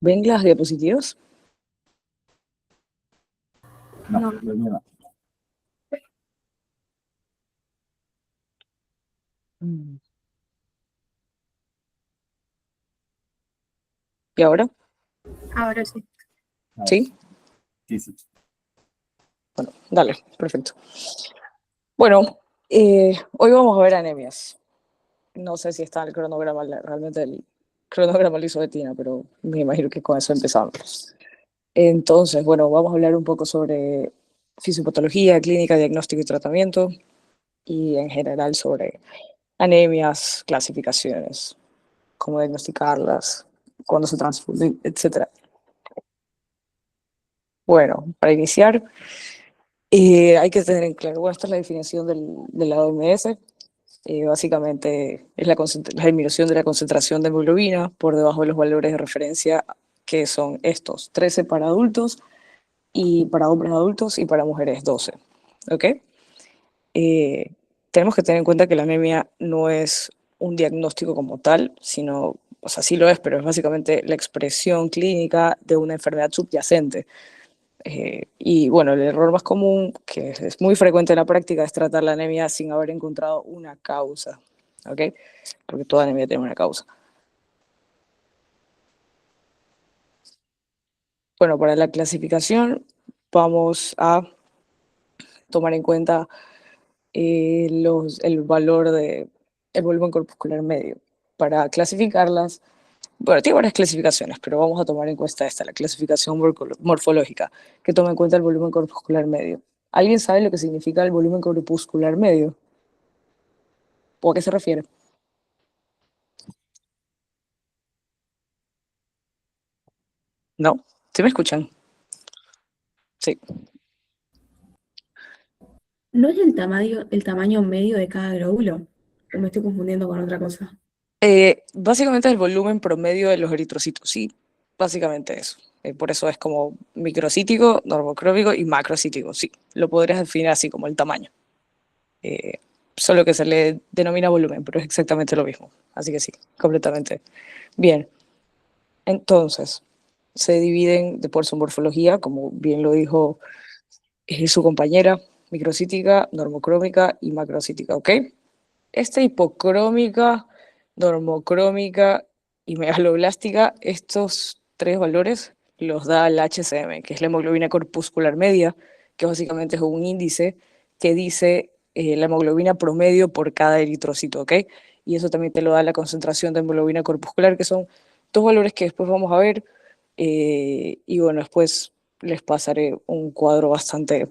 ¿Ven las diapositivas? No. ¿Y ahora? Ahora sí. ¿Sí? Sí. Bueno, dale, perfecto. Bueno, hoy vamos a ver anemias. No sé si está el cronograma, realmente el cronograma lo hizo Betina, pero me imagino que con eso empezamos. Entonces, bueno, vamos a hablar un poco sobre fisiopatología, clínica, diagnóstico y tratamiento, y en general sobre anemias, clasificaciones, cómo diagnosticarlas, cuándo se transfunden, etc. Bueno, para iniciar, hay que tener en claro, bueno, esta es la definición de la OMS. Básicamente es la disminución de la concentración de hemoglobina por debajo de los valores de referencia, que son estos: 13 para adultos, y para hombres adultos, y para mujeres 12. ¿Ok? Tenemos que tener en cuenta que la anemia no es un diagnóstico como tal, sino, o sea, sí lo es, pero es básicamente la expresión clínica de una enfermedad subyacente. Y bueno, el error más común, que es muy frecuente en la práctica, es tratar la anemia sin haber encontrado una causa, ¿ok? Porque toda anemia tiene una causa. Bueno, para la clasificación vamos a tomar en cuenta el valor del volumen corpuscular medio. Para clasificarlas, bueno, tiene varias clasificaciones, pero vamos a tomar en cuenta esta, la clasificación morfológica, que toma en cuenta el volumen corpuscular medio. ¿Alguien sabe lo que significa el volumen corpuscular medio? ¿O a qué se refiere? ¿No? ¿Sí me escuchan? Sí. ¿No es el tamaño medio de cada glóbulo? ¿O me estoy confundiendo con otra cosa? Básicamente es el volumen promedio de los eritrocitos, sí, básicamente eso. Por eso es como microcítico, normocrómico y macrocítico, sí. Lo podrías definir así como el tamaño. Solo que se le denomina volumen, pero es exactamente lo mismo. Así que sí, completamente. Bien, entonces, se dividen por su morfología, como bien lo dijo su compañera: microcítica, normocrómica y macrocítica, ¿ok? Esta hipocrómica, normocrómica y megaloblástica, estos tres valores los da el HCM, que es la hemoglobina corpuscular media, que básicamente es un índice que dice la hemoglobina promedio por cada eritrocito, ¿ok? Y eso también te lo da la concentración de hemoglobina corpuscular, que son dos valores que después vamos a ver, y bueno, después les pasaré un cuadro bastante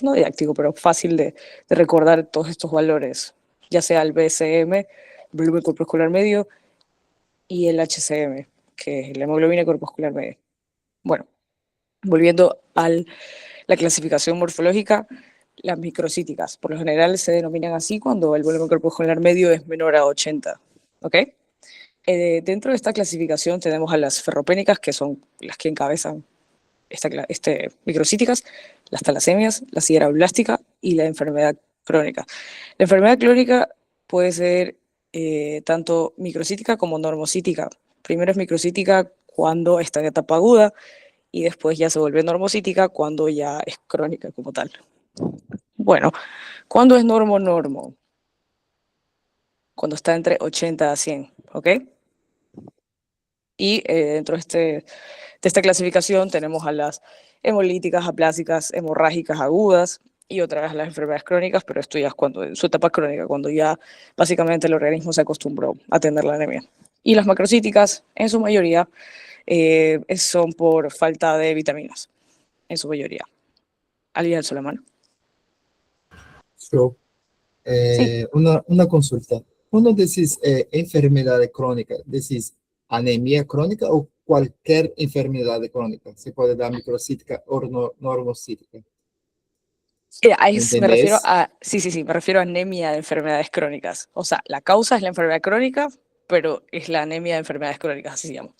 no didáctico, pero fácil de recordar todos estos valores, ya sea el BCM, volumen corpuscular medio, y el HCM, que es la hemoglobina corpuscular media. Bueno, volviendo a la clasificación morfológica, las microcíticas por lo general se denominan así cuando el volumen corpuscular medio es menor a 80, ¿ok? Dentro de esta clasificación tenemos a las ferropénicas, que son las que encabezan microcíticas, las talasemias, la sideroblástica y la enfermedad crónica. La enfermedad crónica puede ser tanto microcítica como normocítica. Primero es microcítica cuando está en etapa aguda, y después ya se vuelve normocítica cuando ya es crónica como tal. Bueno, ¿cuándo es normo-normo? Cuando está entre 80 a 100, ¿ok? Y dentro de esta clasificación tenemos a las hemolíticas, aplásicas, hemorrágicas agudas, y otra vez las enfermedades crónicas, pero esto ya es cuando, en su etapa crónica, cuando ya básicamente el organismo se acostumbró a tener la anemia. Y las macrocíticas, en su mayoría, son por falta de vitaminas, en su mayoría. ¿Alguien alzó la mano? Yo, Sí. una consulta. Cuando decís enfermedad crónica, ¿decís anemia crónica o cualquier enfermedad crónica? Se puede dar microcítica o normocítica. Ahí ¿Me me refiero entendés? a, sí, me refiero a anemia de enfermedades crónicas. O sea, la causa es la enfermedad crónica, pero es la anemia de enfermedades crónicas, así se llama.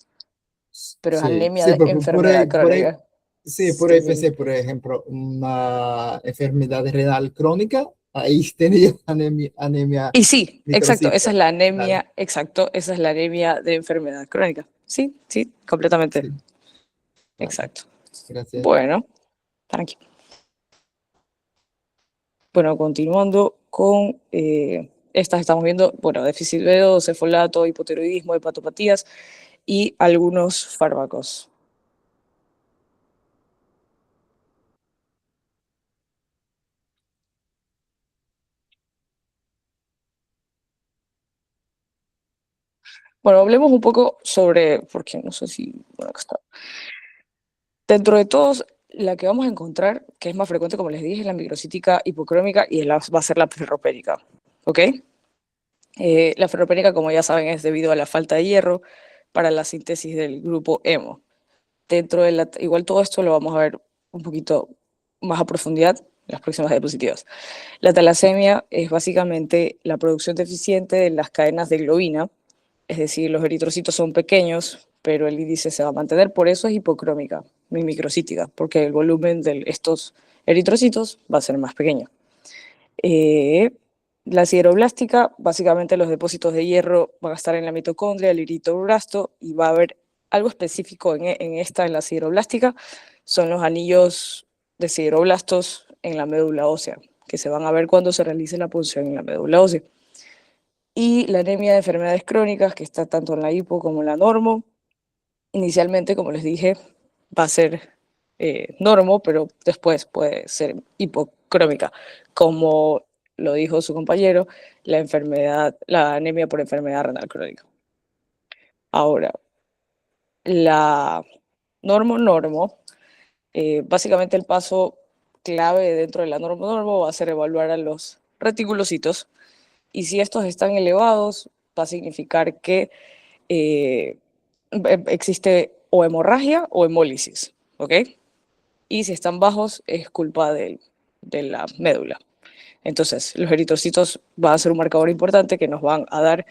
Pero es Sí, anemia sí, de enfermedad crónica. sí, por ahí Sí. pensé, por ejemplo, una enfermedad renal crónica, ahí tenía anemia Y sí, exacto, esa microcítica. es la Claro. anemia, exacto, esa es la anemia de enfermedad crónica. Sí, sí, completamente. Sí. Vale, Exacto. gracias. Bueno, tranquilo. Bueno, continuando con estas estamos viendo, bueno, déficit B12, folato, hipotiroidismo, hepatopatías y algunos fármacos. Bueno, hablemos un poco sobre, porque no sé si, bueno, acá está. Dentro de todos, la que vamos a encontrar, que es más frecuente, como les dije, es la microcítica hipocrómica y va a ser la ferropénica, ¿ok? La ferropénica, como ya saben, es debido a la falta de hierro para la síntesis del grupo hemo. Dentro de igual todo esto lo vamos a ver un poquito más a profundidad en las próximas diapositivas. La talasemia es básicamente la producción deficiente de las cadenas de globina, es decir, los eritrocitos son pequeños, pero el índice se va a mantener, por eso es hipocrómica, microcítica, porque el volumen de estos eritrocitos va a ser más pequeño. La sideroblástica, básicamente los depósitos de hierro van a estar en la mitocondria, el eritroblasto, y va a haber algo específico en la sideroblástica, son los anillos de sideroblastos en la médula ósea, que se van a ver cuando se realice la punción en la médula ósea. Y la anemia de enfermedades crónicas, que está tanto en la hipo como en la normo, inicialmente, como les dije, va a ser normo, pero después puede ser hipocrómica, como lo dijo su compañero, la anemia por enfermedad renal crónica. Ahora, la normo, básicamente el paso clave dentro de la normo va a ser evaluar a los reticulocitos, y si estos están elevados, va a significar que existe o hemorragia o hemólisis, ¿ok? Y si están bajos es culpa de la médula. Entonces, los eritrocitos van a ser un marcador importante que nos van a dar,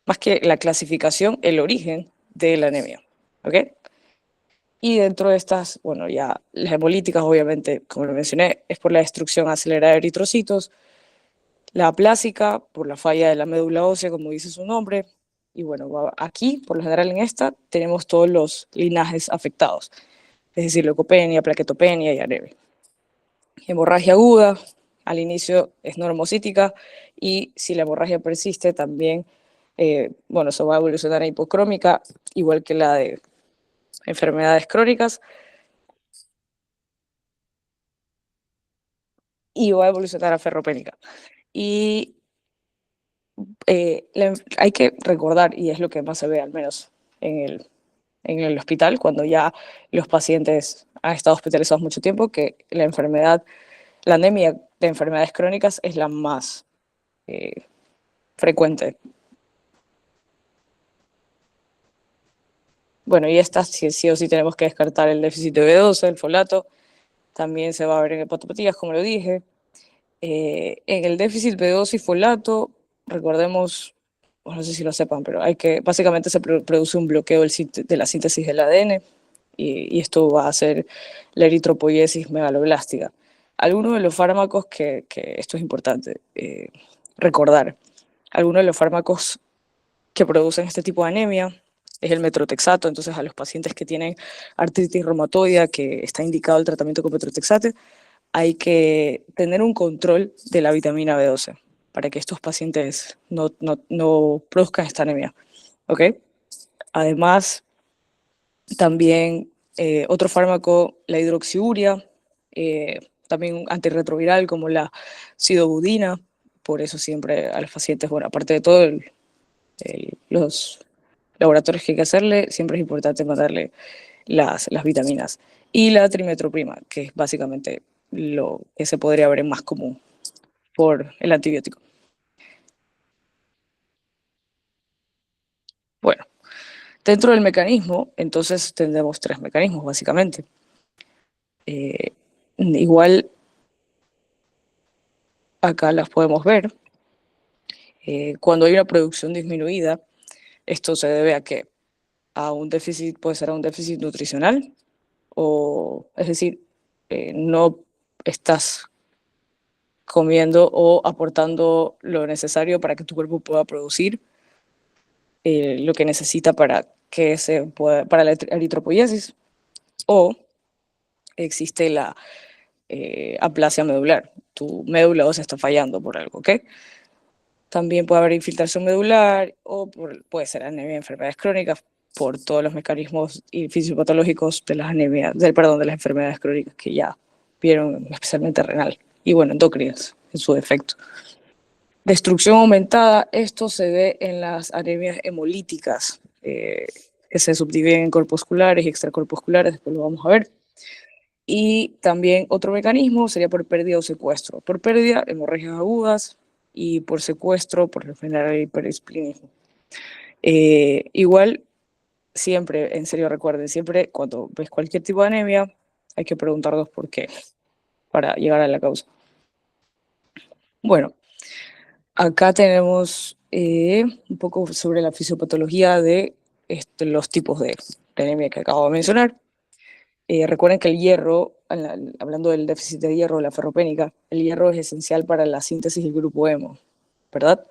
más que la clasificación, el origen de la anemia, ¿ok? Y dentro de estas, bueno, ya las hemolíticas, obviamente, como lo mencioné, es por la destrucción acelerada de eritrocitos, la aplásica, por la falla de la médula ósea, como dice su nombre, y bueno, aquí, por lo general en esta, tenemos todos los linajes afectados, es decir, leucopenia, plaquetopenia y anemia. Hemorragia aguda, al inicio es normocítica, y si la hemorragia persiste también, bueno, eso va a evolucionar a hipocrómica, igual que la de enfermedades crónicas, y va a evolucionar a ferropénica. Y hay que recordar, y es lo que más se ve al menos en el hospital, cuando ya los pacientes han estado hospitalizados mucho tiempo, que la anemia de enfermedades crónicas es la más frecuente. Bueno, y estas sí o sí tenemos que descartar el déficit de B12, el folato, también se va a ver en hepatopatías, como lo dije. En el déficit B12 y folato, recordemos, no sé si lo sepan, pero básicamente se produce un bloqueo de la síntesis del ADN, y esto va a hacer la eritropoiesis megaloblástica. Algunos de los fármacos esto es importante recordar, algunos de los fármacos que producen este tipo de anemia es el metrotexato. Entonces, a los pacientes que tienen artritis reumatoidea, que está indicado el tratamiento con metrotexate, hay que tener un control de la vitamina B12 para que estos pacientes no produzcan esta anemia, ¿ok? Además, también otro fármaco, la hidroxiuria, también un antirretroviral como la sidobudina. Por eso siempre a los pacientes, bueno, aparte de todo los laboratorios que hay que hacerle, siempre es importante mandarle las vitaminas. Y la trimetroprima, que es básicamente lo que se podría ver en más común por el antibiótico. Bueno, dentro del mecanismo, entonces tendremos tres mecanismos, básicamente. Igual acá las podemos ver. Cuando hay una producción disminuida, esto se debe a que a un déficit, puede ser a un déficit nutricional, o es decir, no estás comiendo o aportando lo necesario para que tu cuerpo pueda producir lo que necesita para que para la eritropoiesis, o existe la aplasia medular. Tu médula ósea está fallando por algo, ¿ok? También puede haber infiltración medular o puede ser anemia de enfermedades crónicas por todos los mecanismos y fisiopatológicos de las anemias, perdón, de las enfermedades crónicas que ya vieron, especialmente renal y bueno, endocrinas en su defecto. Destrucción aumentada, esto se ve en las anemias hemolíticas, que se subdividen en corpusculares y extracorpusculares, después lo vamos a ver. Y también otro mecanismo sería por pérdida o secuestro. Por pérdida, hemorragias agudas, y por secuestro, por lo general, hiperesplenismo. Igual, siempre, en serio recuerden, siempre cuando ves cualquier tipo de anemia, hay que preguntarnos por qué, para llegar a la causa. Bueno, acá tenemos un poco sobre la fisiopatología de los tipos de anemia que acabo de mencionar. Recuerden que el hierro, hablando del déficit de hierro, la ferropénica, el hierro es esencial para la síntesis del grupo hemo, ¿verdad?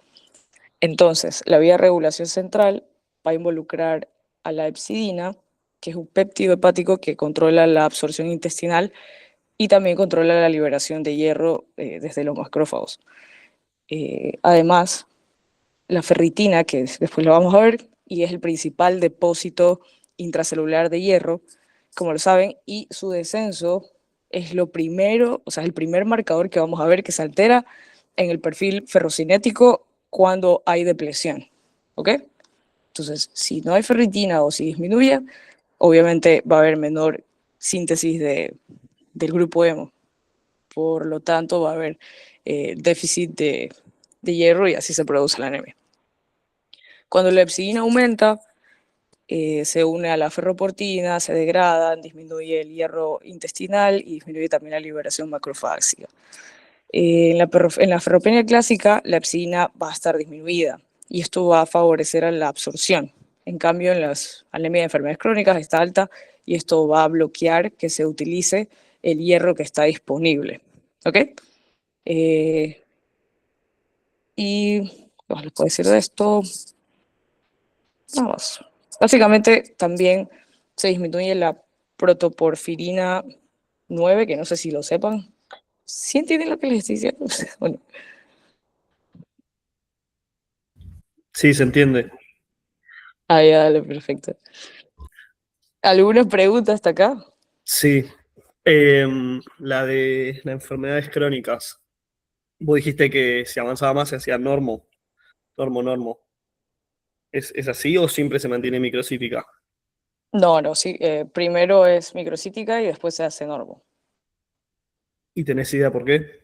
Entonces, la vía de regulación central va a involucrar a la hepcidina, que es un péptido hepático que controla la absorción intestinal y también controla la liberación de hierro desde los macrófagos. Además, la ferritina, que después lo vamos a ver, y es el principal depósito intracelular de hierro, como lo saben, y su descenso es lo primero, o sea, el primer marcador que vamos a ver que se altera en el perfil ferrocinético cuando hay depresión, ¿ok? Entonces, si no hay ferritina o si disminuye, obviamente va a haber menor síntesis del grupo hemo. Por lo tanto, va a haber déficit de hierro y así se produce la anemia. Cuando la hepcidina aumenta, se une a la ferroportina, se degrada, disminuye el hierro intestinal y disminuye también la liberación macrofágica. En la ferropenia clásica, la hepcidina va a estar disminuida y esto va a favorecer a la absorción. En cambio, en las anemias de enfermedades crónicas está alta y esto va a bloquear que se utilice el hierro que está disponible. ¿Ok? Y ¿qué más les puedo decir de esto? Vamos. Básicamente también se disminuye la protoporfirina 9, que no sé si lo sepan. ¿Sí entienden lo que les estoy diciendo? Bueno, Sí, se entiende. ahí dale, perfecto. ¿Alguna pregunta hasta acá? Sí. La de las enfermedades crónicas. Vos dijiste que si avanzaba más se hacía normo. ¿Es así o siempre se mantiene microcítica? No, no, sí. Primero es microcítica y después se hace normo. ¿Y tenés idea por qué?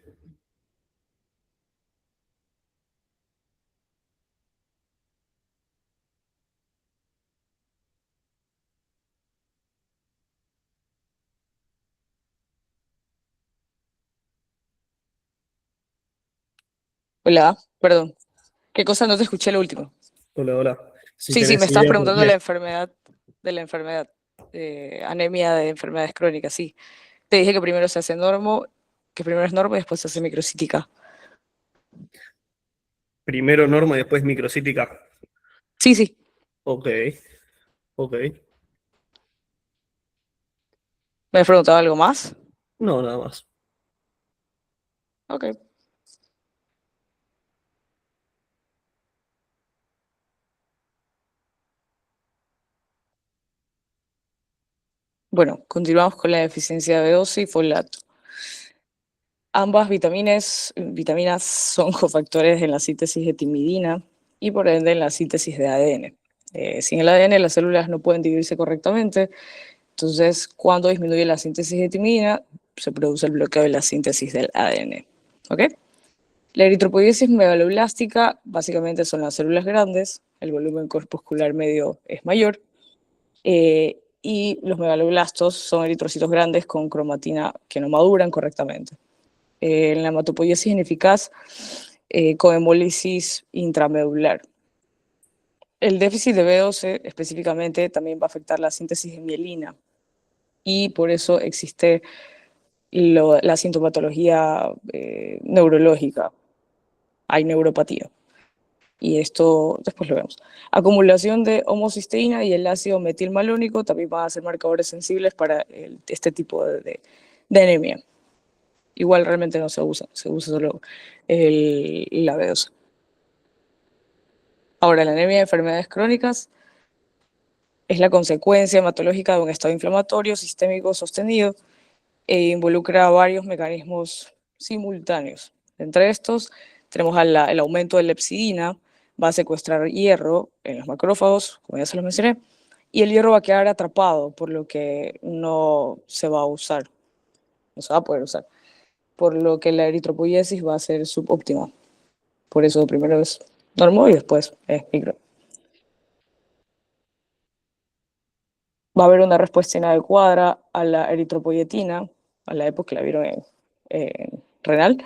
Hola, perdón. ¿Qué cosa? No te escuché lo último. Hola, hola. Si Sí, me tenés estabas idea por preguntando qué. de la enfermedad, anemia de enfermedades crónicas, sí. Te dije que primero se hace normo, que primero es normo y después se hace microcítica. Primero norma y después microcítica. Sí, sí. Ok, ok. ¿Me has preguntado algo más? No, nada más. Ok. Bueno, continuamos con la deficiencia de B12 y folato. Ambas vitaminas son cofactores en la síntesis de timidina y por ende en la síntesis de ADN. Sin el ADN las células no pueden dividirse correctamente, entonces cuando disminuye la síntesis de timidina se produce el bloqueo de la síntesis del ADN. ¿Ok? La eritropoiesis megaloblástica básicamente son las células grandes, el volumen corpuscular medio es mayor, y los megaloblastos son eritrocitos grandes con cromatina que no maduran correctamente. En la hematopoiesis ineficaz con hemólisis intramedular. El déficit de B12 específicamente también va a afectar la síntesis de mielina y por eso existe la sintomatología neurológica, hay neuropatía. Y esto después lo vemos. Acumulación de homocisteína y el ácido metilmalónico también van a ser marcadores sensibles para este tipo de anemia. Igual realmente no se usa solo la B12. Ahora, la anemia de enfermedades crónicas es la consecuencia hematológica de un estado inflamatorio sistémico sostenido e involucra varios mecanismos simultáneos. Entre estos tenemos el aumento de la lepsidina, va a secuestrar hierro en los macrófagos, como ya se los mencioné, y el hierro va a quedar atrapado, por lo que no se va a usar, no se va a poder usar, por lo que la eritropoiesis va a ser subóptima. Por eso primero es normo y después es micro. Va a haber una respuesta inadecuada a la eritropoyetina, a la EPO que la vieron en renal.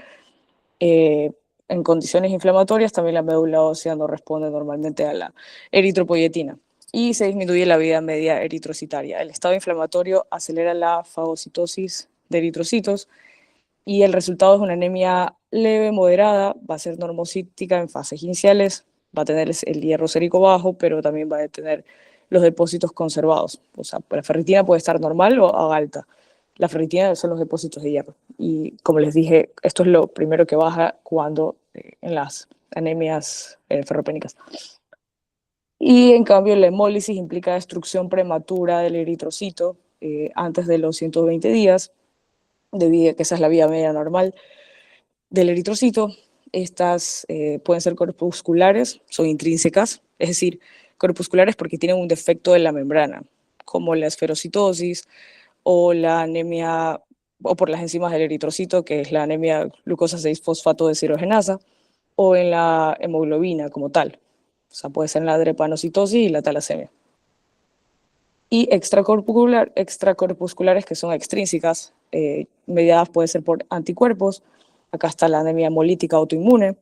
En condiciones inflamatorias también la médula ósea no responde normalmente a la eritropoyetina y se disminuye la vida media eritrocitaria. El estado inflamatorio acelera la fagocitosis de eritrocitos y el resultado es una anemia leve, moderada, va a ser normocítica en fases iniciales, va a tener el hierro sérico bajo, pero también va a tener los depósitos conservados. O sea, la ferritina puede estar normal o alta. La ferritina son los depósitos de hierro. Y como les dije, esto es lo primero que baja cuando en las anemias ferropénicas. Y en cambio la hemólisis implica destrucción prematura del eritrocito antes de los 120 días, debido a que esa es la vida media normal del eritrocito. Estas pueden ser corpusculares, son intrínsecas, es decir, corpusculares porque tienen un defecto de la membrana, como la esferocitosis o la anemia, o por las enzimas del eritrocito, que es la anemia glucosa 6-fosfato deshidrogenasa, o en la hemoglobina como tal. O sea, puede ser en la drepanocitosis y la talasemia. Y extracorpusculares que son extrínsecas, mediadas puede ser por anticuerpos. Acá está la anemia hemolítica autoinmune.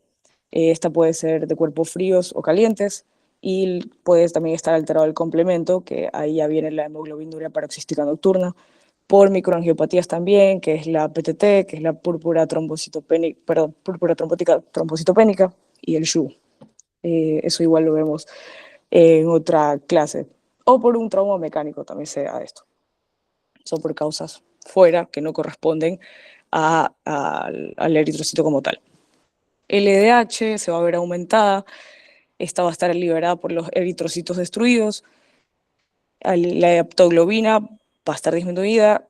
Esta puede ser de cuerpos fríos o calientes. Y puede también estar alterado el complemento, que ahí ya viene la hemoglobinuria paroxística nocturna, por microangiopatías también, que es la PTT, que es la púrpura trombótica trombocitopénica, y el SHU. Eso igual lo vemos en otra clase. O por un trauma mecánico también se da esto. Son por causas fuera que no corresponden al eritrocito como tal. El LDH se va a ver aumentada, esta va a estar liberada por los eritrocitos destruidos, la haptoglobina va a estar disminuida,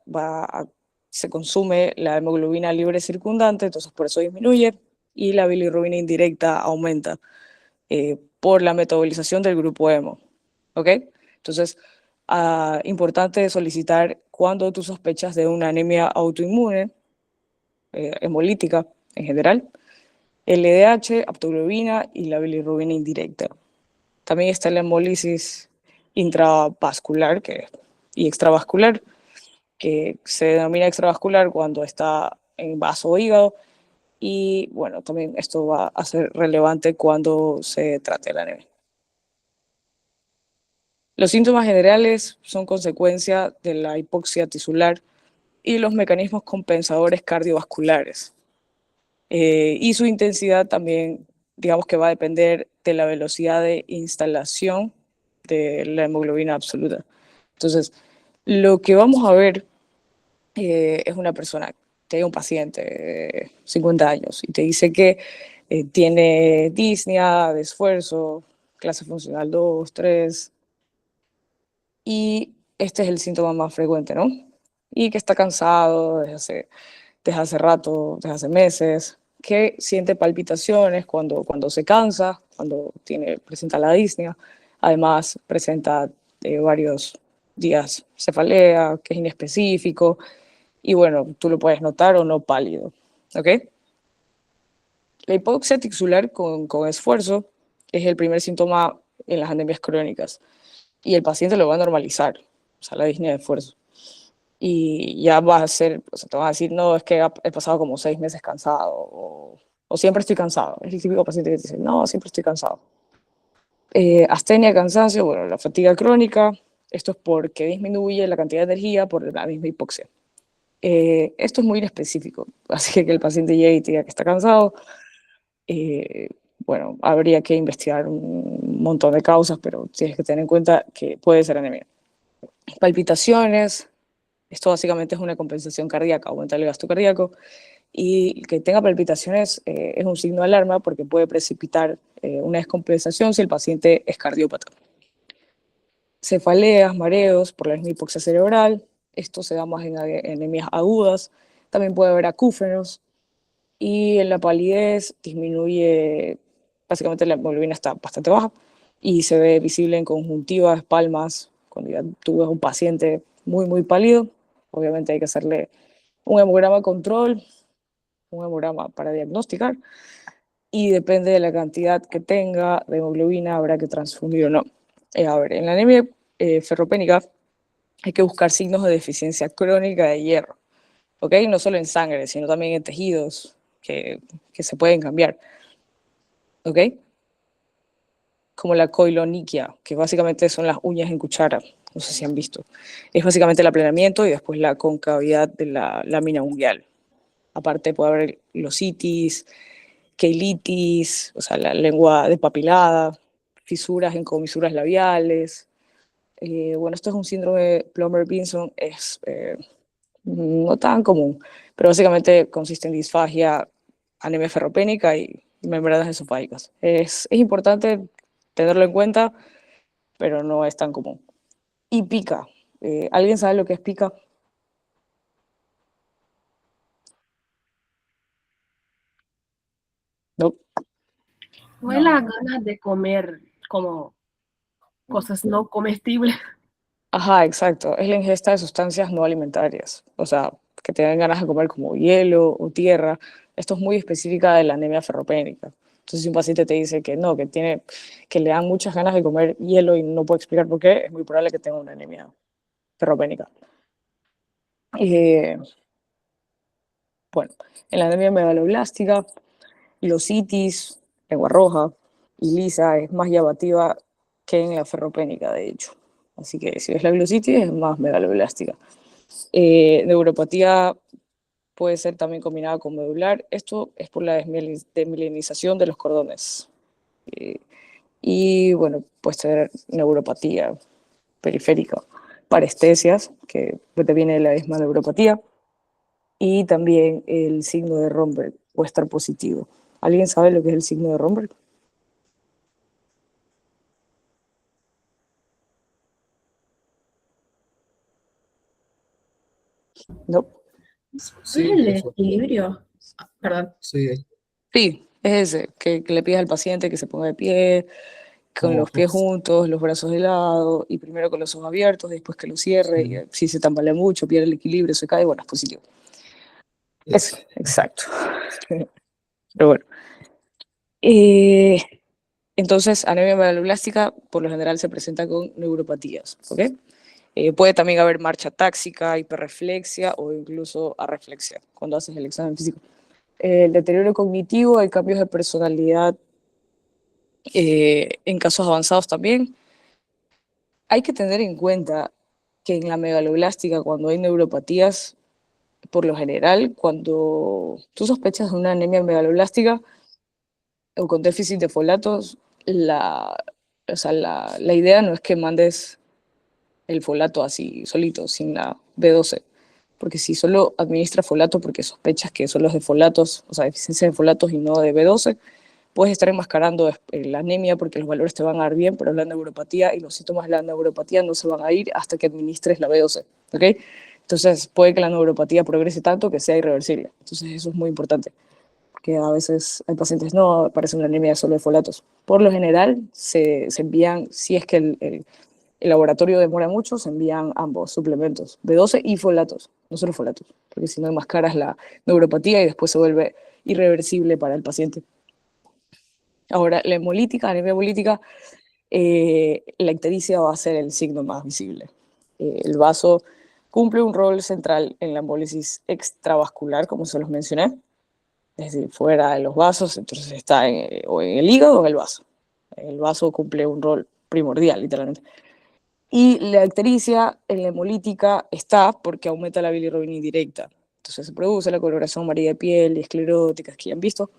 se consume la hemoglobina libre circundante, entonces por eso disminuye, y la bilirrubina indirecta aumenta por la metabolización del grupo hemo. ¿Ok? Entonces, importante solicitar cuando tú sospechas de una anemia autoinmune, hemolítica en general, LDH, haptoglobina y la bilirrubina indirecta. También está la hemólisis intravascular y extravascular, que se denomina extravascular cuando está en vaso o hígado, y bueno, también esto va a ser relevante cuando se trate la anemia. Los síntomas generales son consecuencia de la hipoxia tisular y los mecanismos compensadores cardiovasculares. Y su intensidad también, digamos que va a depender de la velocidad de instalación de la hemoglobina absoluta. Entonces, lo que vamos a ver es una persona, te hay un paciente de 50 años y te dice que tiene disnea, de esfuerzo, clase funcional 2, 3, y este es el síntoma más frecuente, ¿no? Y que está cansado desde hace rato, desde hace meses, que siente palpitaciones cuando se cansa, cuando presenta la disnea. Además, presenta varios días cefalea, que es inespecífico, y bueno, tú lo puedes notar o no pálido, ¿ok? La hipoxia tisular con esfuerzo es el primer síntoma en las anemias crónicas, y el paciente lo va a normalizar, o sea, la disnea de esfuerzo. Y ya vas a ser, o sea, te van a decir, no, es que he pasado como 6 meses cansado, o siempre estoy cansado. Es el típico paciente que te dice, no, siempre estoy cansado. Astenia, cansancio, bueno, la fatiga crónica, esto es porque disminuye la cantidad de energía por la misma hipoxia. Esto es muy inespecífico, así que el paciente llegue y te diga que está cansado, bueno, habría que investigar un montón de causas, pero tienes que tener en cuenta que puede ser anemia. Palpitaciones, esto básicamente es una compensación cardíaca, aumenta el gasto cardíaco, y que tenga palpitaciones es un signo de alarma porque puede precipitar una descompensación si el paciente es cardiópata. Cefaleas, mareos por la misma hipoxia cerebral, esto se da más en anemias agudas, también puede haber acúfenos, y en la palidez disminuye, básicamente la hemoglobina está bastante baja, y se ve visible en conjuntivas, palmas, cuando ya tú ves un paciente muy pálido, obviamente hay que hacerle un hemograma control, un hemograma para diagnosticar, y depende de la cantidad que tenga de hemoglobina, habrá que transfundir o no. A ver, en la anemia ferropénica hay que buscar signos de deficiencia crónica de hierro, ¿ok? No solo en sangre, sino también en tejidos que se pueden cambiar, ¿ok? Como la coiloniquia, que básicamente son las uñas en cuchara, no sé si han visto. Es básicamente el aplanamiento y después la concavidad de la lámina unguial. Aparte puede haber glositis, queilitis, o sea, la lengua despapilada, fisuras en comisuras labiales. Bueno, esto es un síndrome Plummer-Vinson, es no tan común, pero básicamente consiste en disfagia, anemia ferropénica y membranas esofágicas. Es importante tenerlo en cuenta, pero no es tan común. Y pica. ¿Alguien sabe lo que es pica? No. No es las ganas de comer como cosas no comestibles. Ajá, exacto. Es la ingesta de sustancias no alimentarias. O sea, que te den ganas de comer como hielo o tierra. Esto es muy específica de la anemia ferropénica. Entonces, si un paciente te dice que no, que le dan muchas ganas de comer hielo y no puede explicar por qué, es muy probable que tenga una anemia ferropénica. Bueno, en la anemia megaloblástica, glositis, lengua roja y lisa es más llamativa que en la ferropénica, de hecho. Así que si ves la glositis es más megaloblástica. Neuropatía puede ser también combinada con medular. Esto es por la desmielinización de los cordones. Y bueno, puede ser neuropatía periférica, parestesias, que viene de la misma neuropatía, y también el signo de Romberg puede estar positivo. ¿Alguien sabe lo que es el signo de Romberg? No. ¿Es Sí, el eso. equilibrio? Perdón. Sí. Sí, es ese, que le pidas al paciente que se ponga de pie, con los pies juntos, los brazos de lado, y primero con los ojos abiertos, después que lo cierre, Sí. y si se tambalea mucho, pierde el equilibrio, se cae, bueno, es positivo. Eso, Yes. exacto. Pero bueno. Eh, entonces, anemia megaloblástica por lo general se presenta con neuropatías, ¿ok? Puede también haber marcha táxica, hiperreflexia o incluso arreflexia cuando haces el examen físico. El deterioro cognitivo, hay cambios de personalidad en casos avanzados también. Hay que tener en cuenta que en la megaloblástica, cuando hay neuropatías, por lo general, cuando tú sospechas de una anemia megaloblástica o con déficit de folatos, o sea, la idea no es que mandes el folato así solito, sin la B12, porque si solo administras folato porque sospechas que son los de folatos, o sea, deficiencia de folatos y no de B12, puedes estar enmascarando la anemia porque los valores te van a dar bien, pero la neuropatía y los síntomas de la neuropatía no se van a ir hasta que administres la B12, ¿ok? Entonces puede que la neuropatía progrese tanto que sea irreversible. Entonces eso es muy importante, que a veces hay pacientes, no, parece una anemia solo de folatos. Por lo general se envían, si es que el laboratorio demora mucho, se envían ambos suplementos, B12 y folatos, no solo folatos, porque si no enmascaras la neuropatía y después se vuelve irreversible para el paciente. Ahora, la hemolítica, anemia hemolítica, la ictericia va a ser el signo más visible. El vaso cumple un rol central en la hemólisis extravascular, como se los mencioné, es decir, fuera de los vasos, entonces está o en el hígado o en el vaso. El vaso cumple un rol primordial, literalmente. Y la ictericia en la hemolítica está porque aumenta la bilirrubina indirecta. Entonces se produce la coloración amarilla de piel y escleróticas que ya han visto,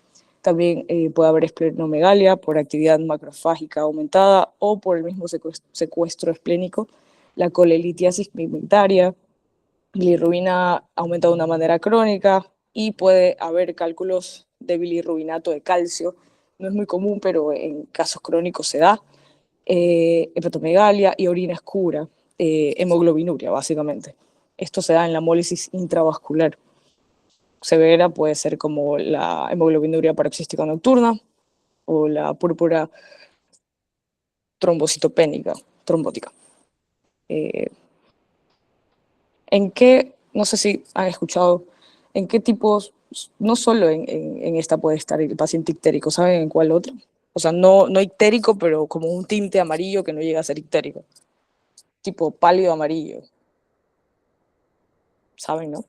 También puede haber esplenomegalia por actividad macrofágica aumentada o por el mismo secuestro esplénico, la colelitiasis pigmentaria, bilirrubina aumenta de una manera crónica y puede haber cálculos de bilirrubinato de calcio. No es muy común, pero en casos crónicos se da. Hepatomegalia y orina oscura, hemoglobinuria, básicamente. Esto se da en la hemólisis intravascular. Severa puede ser como la hemoglobinuria paroxística nocturna o la púrpura trombocitopénica, trombótica. ¿En qué, no sé si han escuchado, en qué tipos, no solo en esta puede estar el paciente ictérico, ¿saben en cuál otro? O sea, no ictérico, pero como un tinte amarillo que no llega a ser ictérico. Tipo pálido amarillo. ¿Saben, no?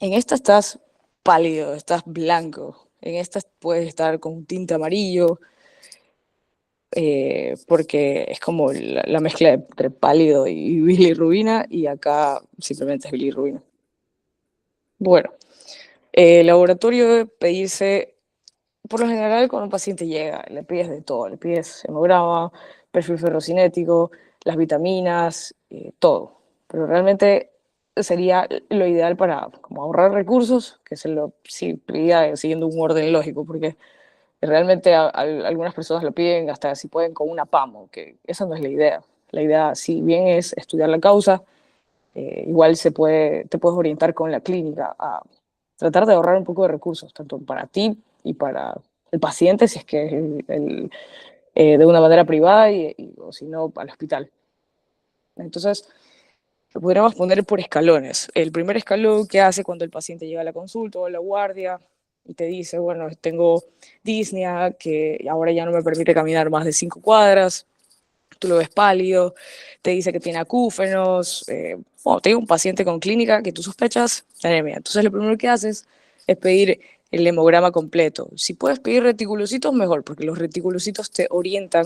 En esta estás pálido, estás blanco. En esta puedes estar con un tinte amarillo, porque es como la mezcla entre pálido y bilirrubina, y acá simplemente es bilirrubina. Bueno, el laboratorio debe pedirse, por lo general cuando un paciente llega, le pides de todo, le pides hemograma, perfil ferrocinético, las vitaminas, todo. Pero realmente sería lo ideal para como ahorrar recursos, que se lo pediría siguiendo un orden lógico, porque realmente algunas personas lo piden hasta si pueden con una PAMO, que esa no es la idea. La idea, si bien es estudiar la causa, igual te puedes orientar con la clínica a tratar de ahorrar un poco de recursos, tanto para ti y para el paciente, si es que es de una manera privada o si no, al hospital. Entonces, lo podríamos poner por escalones. El primer escalón que hace cuando el paciente llega a la consulta o a la guardia y te dice, bueno, tengo disnea, que ahora ya no me permite caminar más de 5 cuadras, tú lo ves pálido, te dice que tiene acúfenos, bueno, te digo un paciente con clínica que tú sospechas anemia. Entonces lo primero que haces es pedir el hemograma completo. Si puedes pedir reticulocitos, mejor, porque los reticulocitos te orientan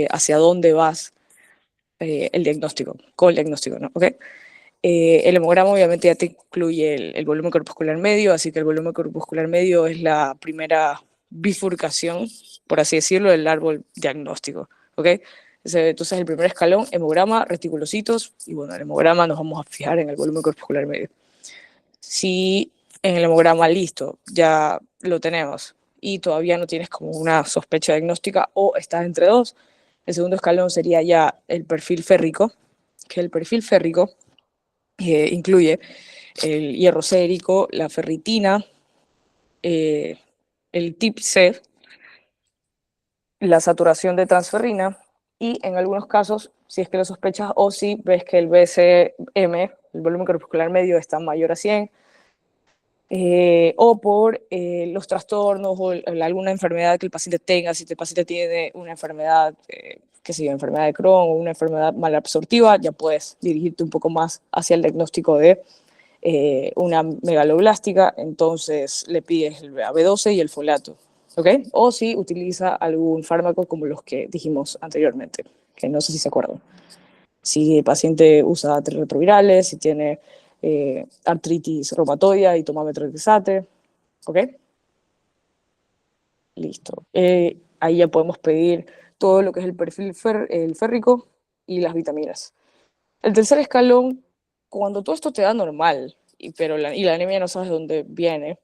hacia dónde vas el diagnóstico, con el diagnóstico, ¿no? ¿Ok? El hemograma obviamente ya te incluye el volumen corpuscular medio, así que el volumen corpuscular medio es la primera bifurcación, por así decirlo, del árbol diagnóstico, ¿ok? Entonces el primer escalón, hemograma, reticulocitos, y bueno, el hemograma nos vamos a fijar en el volumen corpuscular medio. Si en el hemograma listo, ya lo tenemos, y todavía no tienes como una sospecha diagnóstica o estás entre dos, el segundo escalón sería ya el perfil férrico, que el perfil férrico incluye el hierro sérico, la ferritina, el TIP-C, la saturación de transferrina y en algunos casos, si es que lo sospechas o si ves que el BCM, el volumen corpuscular medio, está mayor a 100, o por los trastornos o alguna enfermedad que el paciente tenga, si el paciente tiene una enfermedad, qué sé yo, enfermedad de Crohn o una enfermedad malabsortiva, ya puedes dirigirte un poco más hacia el diagnóstico de una megaloblástica, entonces le pides el B12 y el folato, ¿ok? O si utiliza algún fármaco como los que dijimos anteriormente, que no sé si se acuerdan. Si el paciente usa antirretrovirales, si tiene artritis reumatoidea y toma metronidazole, ¿ok? Listo. Ahí ya podemos pedir todo lo que es el perfil el férrico y las vitaminas. El tercer escalón, cuando todo esto te da normal, pero la anemia no sabes de dónde viene,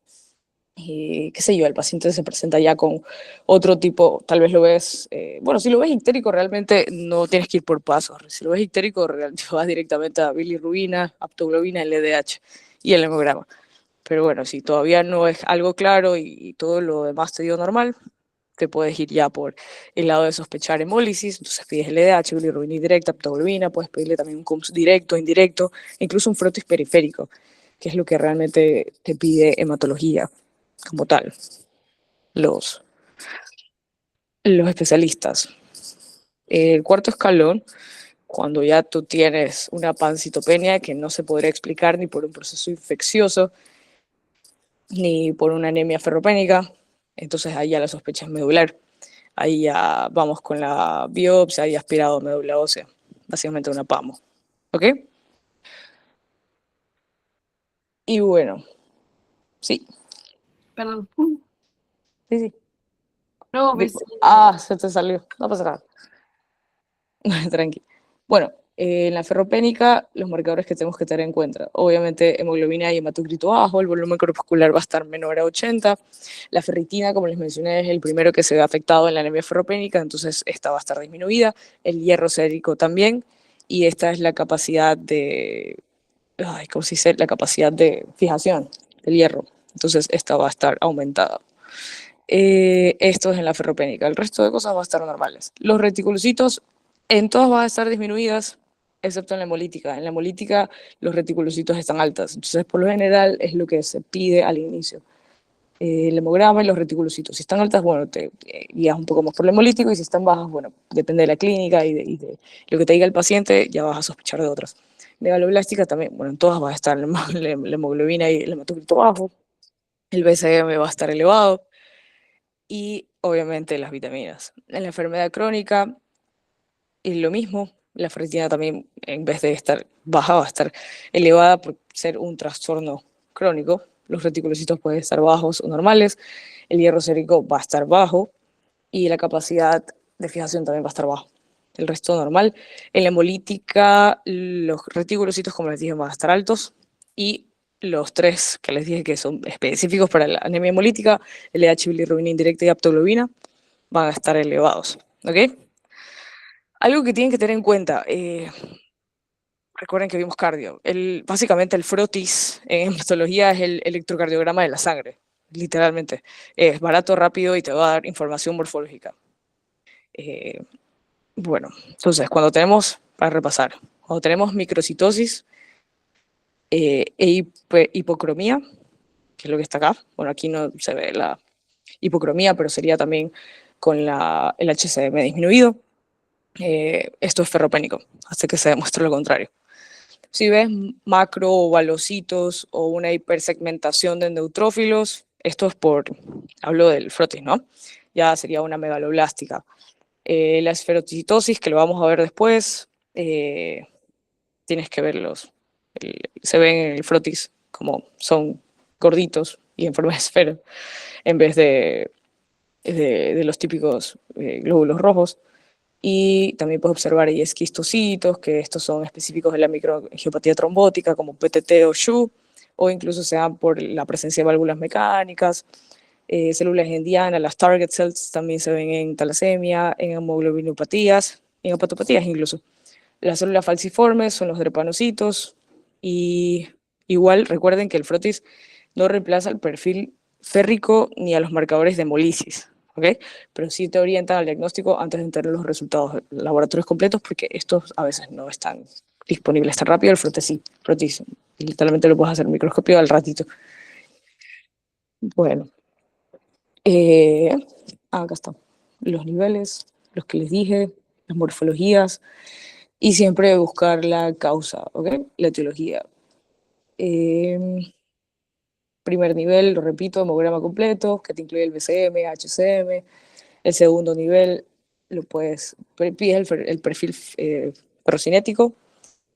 qué sé yo, el paciente se presenta ya con otro tipo, tal vez lo ves, bueno, si lo ves ictérico realmente no tienes que ir por pasos, si lo ves ictérico realmente vas directamente a bilirrubina, aptoglobina, LDH y el hemograma. Pero bueno, si todavía no es algo claro y todo lo demás te dio normal, te puedes ir ya por el lado de sospechar hemólisis, entonces pides LDH, bilirrubina indirecta, aptoglobina, puedes pedirle también un CUMS directo, indirecto, incluso un frotis periférico, que es lo que realmente te pide hematología como tal, los especialistas. El cuarto escalón, cuando ya tú tienes una pancitopenia que no se podría explicar ni por un proceso infeccioso, ni por una anemia ferropénica, entonces ahí ya la sospecha es medular. Ahí ya vamos con la biopsia y aspirado médula ósea, básicamente una PAMO, ¿ok? Y bueno, sí, Perdón. Sí, sí. No, vecino. Se te salió. No pasa nada. Tranqui. Bueno, en la ferropénica, los marcadores que tenemos que tener en cuenta. Obviamente, hemoglobina y hematocrito bajo, el volumen corpuscular va a estar menor a 80. La ferritina, como les mencioné, es el primero que se ve afectado en la anemia ferropénica, entonces esta va a estar disminuida. El hierro sérico también. Y esta es la capacidad de, ¿cómo se dice? La capacidad de fijación del hierro. Entonces, esta va a estar aumentada. Esto es en la ferropénica. El resto de cosas va a estar normales. Los reticulocitos en todas van a estar disminuidas, excepto en la hemolítica. En la hemolítica los reticulocitos están altas. Entonces, por lo general, es lo que se pide al inicio. El hemograma y los reticulocitos. Si están altas, bueno, te guías un poco más por el hemolítico, y si están bajas, bueno, depende de la clínica y de lo que te diga el paciente, ya vas a sospechar de otras. Megaloblástica también, bueno, en todas va a estar la hemoglobina y el hematocrito bajo. El BCM va a estar elevado. Y obviamente las vitaminas. En la enfermedad crónica es lo mismo, la ferritina también, en vez de estar baja, va a estar elevada por ser un trastorno crónico. Los reticulocitos pueden estar bajos o normales, el hierro sérico va a estar bajo y la capacidad de fijación también va a estar bajo. El resto normal. En la hemolítica, los reticulocitos, como les dije, van a estar altos, y los tres que les dije que son específicos para la anemia hemolítica, LH, bilirrubina indirecta y aptoglobina, van a estar elevados. ¿Ok? Algo que tienen que tener en cuenta, recuerden que vimos cardio. Básicamente el frotis en hematología es el electrocardiograma de la sangre, literalmente. Es barato, rápido y te va a dar información morfológica. Bueno, entonces para repasar, cuando tenemos microcitosis hipocromía, que es lo que está acá, bueno, aquí no se ve la hipocromía, pero sería también con el HCM disminuido. Esto es ferropénico, hasta que se demuestre lo contrario. Si ves macrovalocitos o una hipersegmentación de neutrófilos, esto es hablo del frotis, ¿no? Ya sería una megaloblástica. La esferocitosis, que lo vamos a ver después, tienes que verlos. Se ven en el frotis como son gorditos y en forma de esfera, en vez de los típicos glóbulos rojos. Y también puedes observar ahí esquistocitos, que estos son específicos de la microangiopatía trombótica, como PTT o SHU, o incluso se dan por la presencia de válvulas mecánicas. Células en diana, las target cells también se ven en talasemia, en hemoglobinopatías, en hepatopatías incluso. Las células falciformes son los drepanocitos, y igual recuerden que el frotis no reemplaza el perfil férrico ni a los marcadores de hemolisis, ¿ok? Pero sí te orientan al diagnóstico antes de tener los resultados laboratorios completos, porque estos a veces no están disponibles tan rápido. El frotis literalmente lo puedes hacer en microscopio al ratito. Bueno, acá están los niveles, los que les dije, las morfologías, y siempre buscar la causa, ¿ok? La etiología. Primer nivel, lo repito, hemograma completo, que te incluye el BCM, HCM. El segundo nivel, pides el perfil ferrocinético,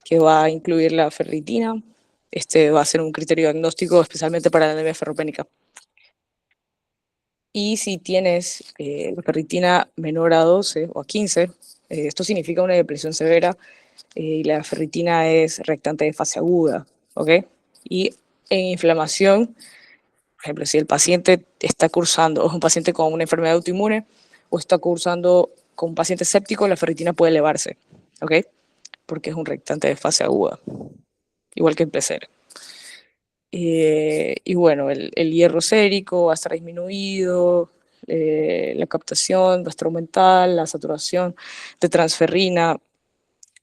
que va a incluir la ferritina. Este va a ser un criterio diagnóstico especialmente para la anemia ferropénica. Y si tienes ferritina menor a 12 o a 15, esto significa una depresión severa, y la ferritina es reactante de fase aguda, ¿ok? Y en inflamación, por ejemplo, si el paciente está cursando, o es un paciente con una enfermedad autoinmune, o está cursando con un paciente séptico, la ferritina puede elevarse, ¿ok? Porque es un reactante de fase aguda, igual que el PCR. Y bueno, el hierro sérico va a estar disminuido, la captación va a estar aumentada, la saturación de transferrina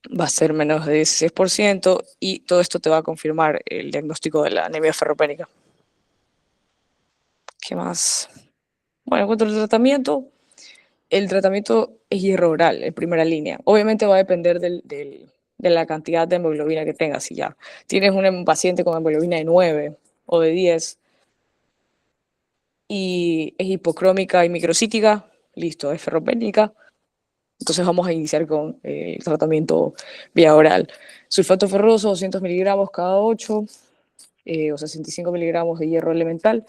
va a ser menos de 16%, y todo esto te va a confirmar el diagnóstico de la anemia ferropénica. ¿Qué más? Bueno, en cuanto al tratamiento, el tratamiento es hierro oral en primera línea. Obviamente va a depender de la cantidad de hemoglobina que tengas. Si ya tienes un paciente con hemoglobina de 9 o de 10 y es hipocrómica y microcítica, listo, es ferropénica. Entonces vamos a iniciar con el tratamiento vía oral. Sulfato ferroso, 200 miligramos cada 8, o 65 miligramos de hierro elemental.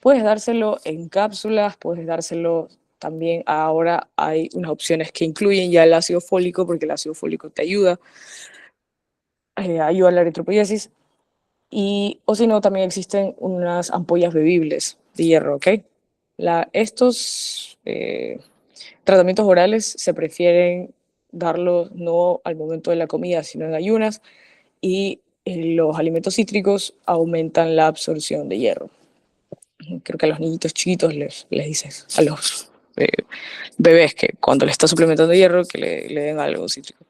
Puedes dárselo en cápsulas, puedes dárselo también, ahora hay unas opciones que incluyen ya el ácido fólico, porque el ácido fólico te ayuda, ayuda a la eritropoiesis, o si no, también existen unas ampollas bebibles de hierro, ¿ok? Estos tratamientos orales se prefieren darlos no al momento de la comida, sino en ayunas, y los alimentos cítricos aumentan la absorción de hierro. Creo que a los niñitos chiquitos les dices, a los bebés, que cuando le está suplementando hierro, que le den algo cítrico.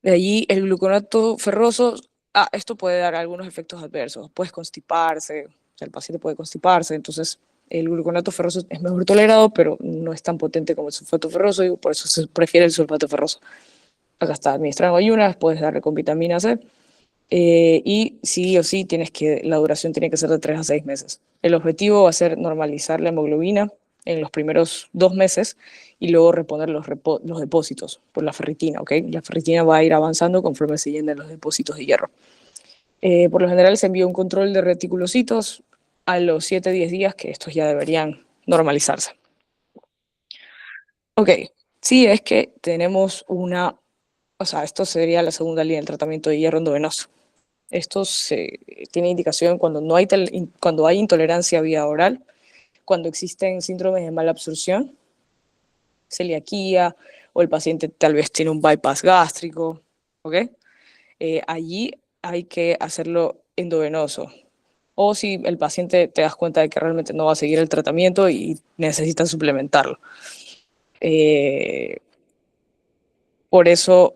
De allí el gluconato ferroso, esto puede dar algunos efectos adversos. Puedes constiparse, o sea, el paciente puede constiparse, entonces el gluconato ferroso es mejor tolerado, pero no es tan potente como el sulfato ferroso, y por eso se prefiere el sulfato ferroso. Acá está administrado en ayunas, puedes darle con vitamina C, y sí o sí la duración tiene que ser de 3 a 6 meses. El objetivo va a ser normalizar la hemoglobina en los primeros 2 meses y luego reponer los depósitos por la ferritina, ¿ok? La ferritina va a ir avanzando conforme se llenen los depósitos de hierro. Por lo general se envía un control de reticulocitos a los 7-10 días, que estos ya deberían normalizarse. Ok, sí, es que tenemos esto sería la segunda línea del tratamiento de hierro endovenoso. Esto tiene indicación cuando hay intolerancia vía oral, cuando existen síndromes de mala absorción, celiaquía, o el paciente tal vez tiene un bypass gástrico, ¿ok? Allí hay que hacerlo endovenoso. O si el paciente te das cuenta de que realmente no va a seguir el tratamiento y necesita suplementarlo. Por eso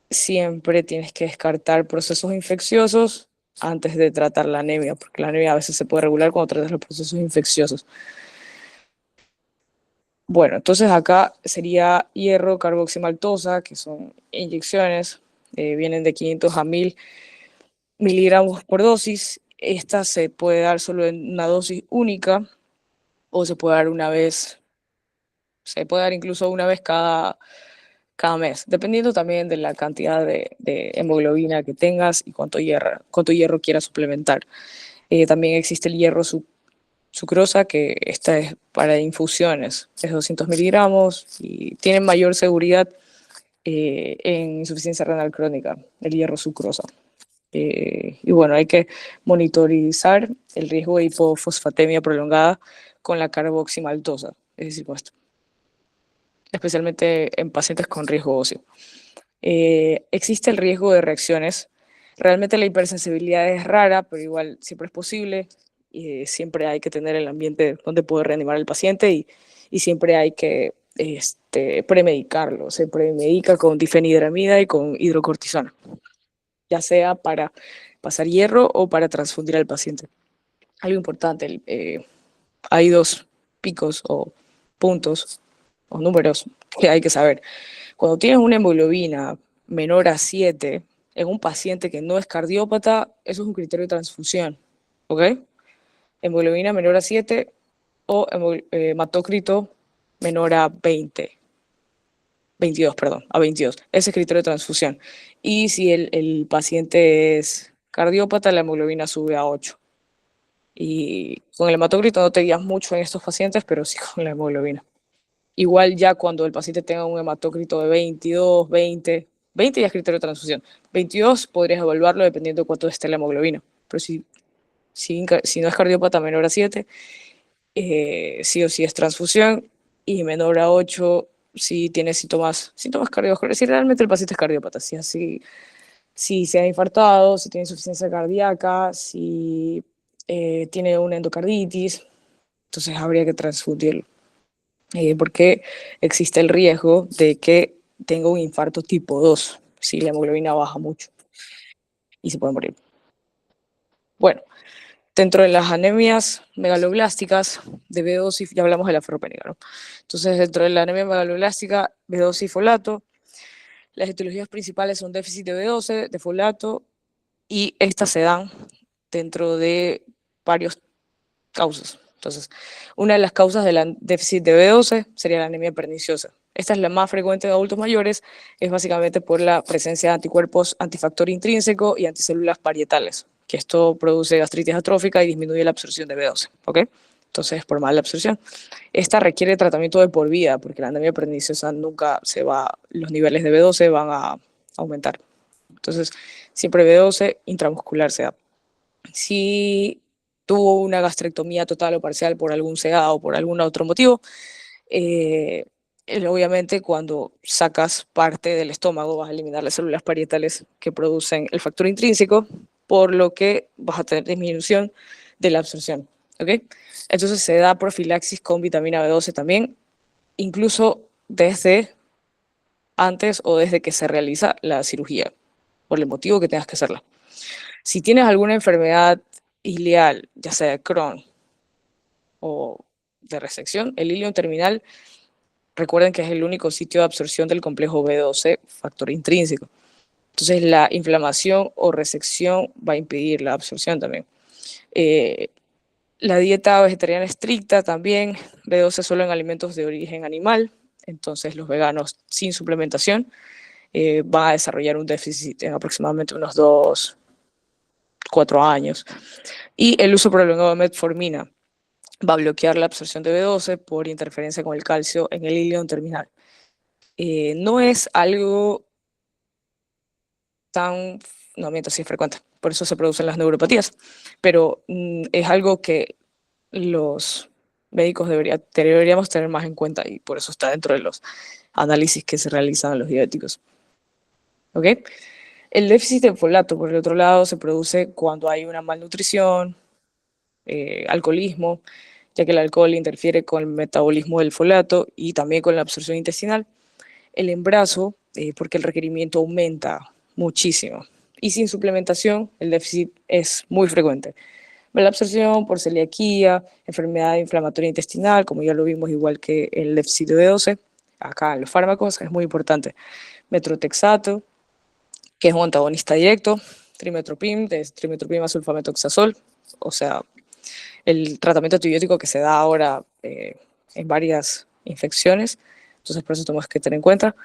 siempre tienes que descartar procesos infecciosos antes de tratar la anemia, porque la anemia a veces se puede regular cuando tratas los procesos infecciosos. Bueno, entonces acá sería hierro carboximaltosa, que son inyecciones, vienen de 500 a 1000 miligramos por dosis. Esta se puede dar solo en una dosis única, o se puede dar incluso una vez cada mes, dependiendo también de la cantidad de hemoglobina que tengas y cuánto hierro quieras suplementar. También existe el hierro sucrosa, que esta es para infusiones, es 200 miligramos y tiene mayor seguridad en insuficiencia renal crónica, el hierro sucrosa. Y bueno, hay que monitorizar el riesgo de hipofosfatemia prolongada con la carboximaltosa, es decir, con esto, especialmente en pacientes con riesgo óseo. Existe el riesgo de reacciones. Realmente la hipersensibilidad es rara, pero igual siempre es posible. Siempre hay que tener el ambiente donde poder reanimar al paciente, y siempre hay que premedicarlo. Se premedica con difenhidramida y con hidrocortisona, ya sea para pasar hierro o para transfundir al paciente. Algo importante, hay 2 picos o puntos o números que hay que saber. Cuando tienes una hemoglobina menor a 7 en un paciente que no es cardiópata, eso es un criterio de transfusión, ¿ok? Hemoglobina menor a 7 o hematócrito menor a 22, perdón, a 22. Ese es criterio de transfusión. Y si el paciente es cardiópata, la hemoglobina sube a 8. Y con el hematócrito no te guías mucho en estos pacientes, pero sí con la hemoglobina. Igual ya cuando el paciente tenga un hematócrito de 22, 20 ya es criterio de transfusión. 22 podrías evaluarlo dependiendo de cuánto esté la hemoglobina. Pero si no es cardiópata menor a 7, sí o sí es transfusión, y menor a 8 si tiene síntomas cardiovasculares. Si realmente el paciente es cardiópata, si se ha infartado, si tiene insuficiencia cardíaca, si tiene una endocarditis, entonces habría que transfundirlo. Porque existe el riesgo de que tenga un infarto tipo 2 si la hemoglobina baja mucho, y se puede morir. Bueno, dentro de las anemias megaloblásticas de B12, ya hablamos de la ferropénica, ¿no? Entonces, dentro de la anemia megaloblástica, B12 y folato, las etiologías principales son déficit de B12, de folato, y estas se dan dentro de varios causas. Entonces, una de las causas del déficit de B12 sería la anemia perniciosa. Esta es la más frecuente en adultos mayores, es básicamente por la presencia de anticuerpos antifactor intrínseco y anticélulas parietales. que esto produce gastritis atrófica y disminuye la absorción de B12, ¿ok? Entonces, por mala absorción. Esta requiere tratamiento de por vida, porque la anemia perniciosa nunca se va, los niveles de B12 van a aumentar. Entonces, siempre B12 intramuscular se da. Si tuvo una gastrectomía total o parcial por algún CA o por algún otro motivo, obviamente cuando sacas parte del estómago vas a eliminar las células parietales que producen el factor intrínseco, por lo que vas a tener disminución de la absorción, ¿ok? Entonces se da profilaxis con vitamina B12 también, incluso desde antes o desde que se realiza la cirugía, por el motivo que tengas que hacerla. Si tienes alguna enfermedad ileal, ya sea de Crohn o de resección, el ileum terminal, recuerden que es el único sitio de absorción del complejo B12, factor intrínseco. Entonces la inflamación o resección va a impedir la absorción también. La dieta vegetariana estricta también, B12 solo en alimentos de origen animal, entonces los veganos sin suplementación van a desarrollar un déficit en aproximadamente unos 2-4 años. Y el uso prolongado de metformina va a bloquear la absorción de B12 por interferencia con el calcio en el ileum terminal. No es algo tan, no miento, sí es frecuente, por eso se producen las neuropatías, pero es algo que los médicos deberíamos tener más en cuenta y por eso está dentro de los análisis que se realizan a los diabéticos. ¿Ok? El déficit de folato, por el otro lado, se produce cuando hay una malnutrición, alcoholismo, ya que el alcohol interfiere con el metabolismo del folato y también con la absorción intestinal. El embarazo, porque el requerimiento aumenta muchísimo. Y sin suplementación, el déficit es muy frecuente. Mala absorción por celiaquía, enfermedad inflamatoria intestinal, como ya lo vimos, igual que el déficit de B12, acá en los fármacos es muy importante. Metrotexato, que es un antagonista directo, trimetoprim, de trimetoprim sulfametoxazol, o sea, el tratamiento antibiótico que se da ahora en varias infecciones, entonces por eso tenemos que tener en cuenta.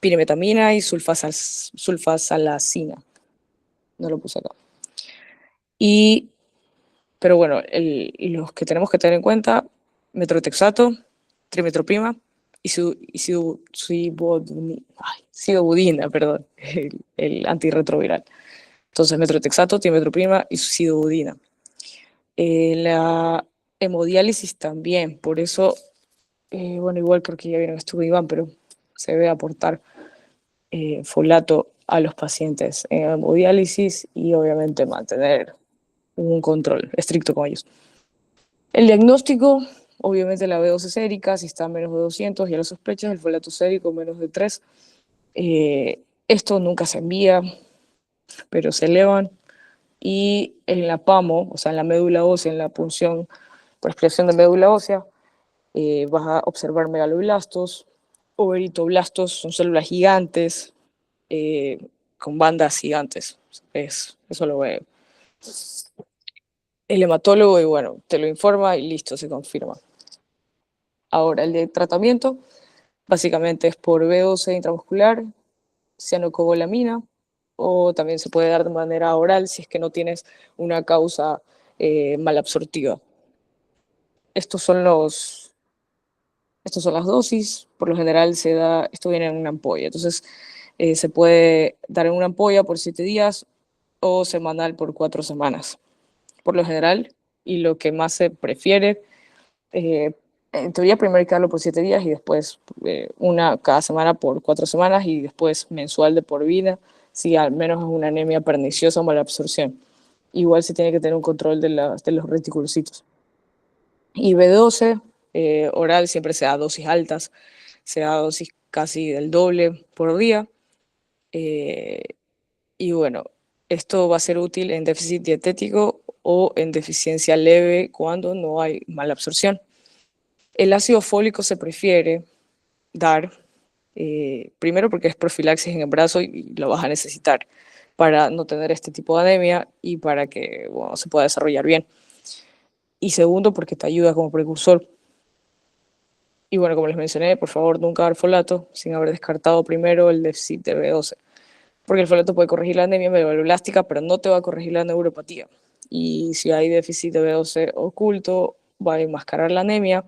Pirimetamina y sulfasalacina, no lo puse acá. Pero bueno, los que tenemos que tener en cuenta, metrotexato, trimetroprima y sidobudina, perdón, el antirretroviral. Entonces, metrotexato, trimetroprima y sidobudina. La hemodiálisis también, por eso, bueno, igual creo que ya vieron esto, Iván, pero se debe aportar folato a los pacientes en hemodiálisis y obviamente mantener un control estricto con ellos. El diagnóstico, obviamente la B12 sérica, si está menos de 200, ya lo sospechas, el folato sérico menos de 3. Esto nunca se envía, pero se elevan. Y en la PAMO, o sea, en la médula ósea, en la punción por expresión de médula ósea, vas a observar megaloblastos o eritoblastos, son células gigantes, con bandas gigantes. Eso lo veo. El hematólogo, y bueno, te lo informa y listo, se confirma. Ahora, el de tratamiento, básicamente es por B12 intramuscular, cianocobalamina, o también se puede dar de manera oral si es que no tienes una causa malabsortiva. Estos son las dosis, por lo general se da, esto viene en una ampolla, entonces se puede dar en una ampolla por 7 días o semanal por 4 semanas. Por lo general, y lo que más se prefiere, en teoría primero hay que darlo por 7 días y después una cada semana por 4 semanas y después mensual de por vida, si al menos es una anemia perniciosa o mala absorción. Igual se tiene que tener un control de los reticulocitos. Y B12, oral siempre se da dosis altas, se da dosis casi del doble por día. Y bueno, esto va a ser útil en déficit dietético o en deficiencia leve cuando no hay mala absorción. El ácido fólico se prefiere dar, primero porque es profilaxis en embarazo y lo vas a necesitar para no tener este tipo de anemia y para que bueno, se pueda desarrollar bien. Y segundo porque te ayuda como precursor. Y bueno, como les mencioné, por favor nunca dar folato sin haber descartado primero el déficit de B12. porque el folato puede corregir la anemia megabeloblástica, pero no te va a corregir la neuropatía. Y si hay déficit de B12 oculto, va a enmascarar la anemia,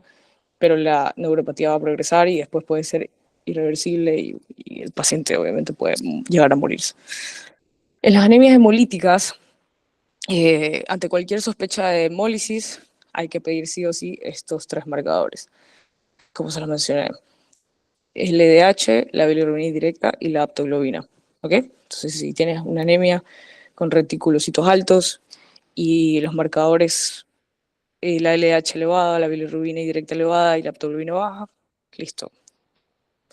pero la neuropatía va a progresar y después puede ser irreversible y el paciente obviamente puede llegar a morirse. En las anemias hemolíticas, ante cualquier sospecha de hemólisis, hay que pedir sí o sí estos 3 marcadores, como se los mencioné. El LDH, la bilirrubina indirecta y la aptoglobina. ¿Ok? Entonces, si tienes una anemia con reticulocitos altos y los marcadores, la LDH elevada, la bilirrubina indirecta elevada y la aptoglobina baja, listo,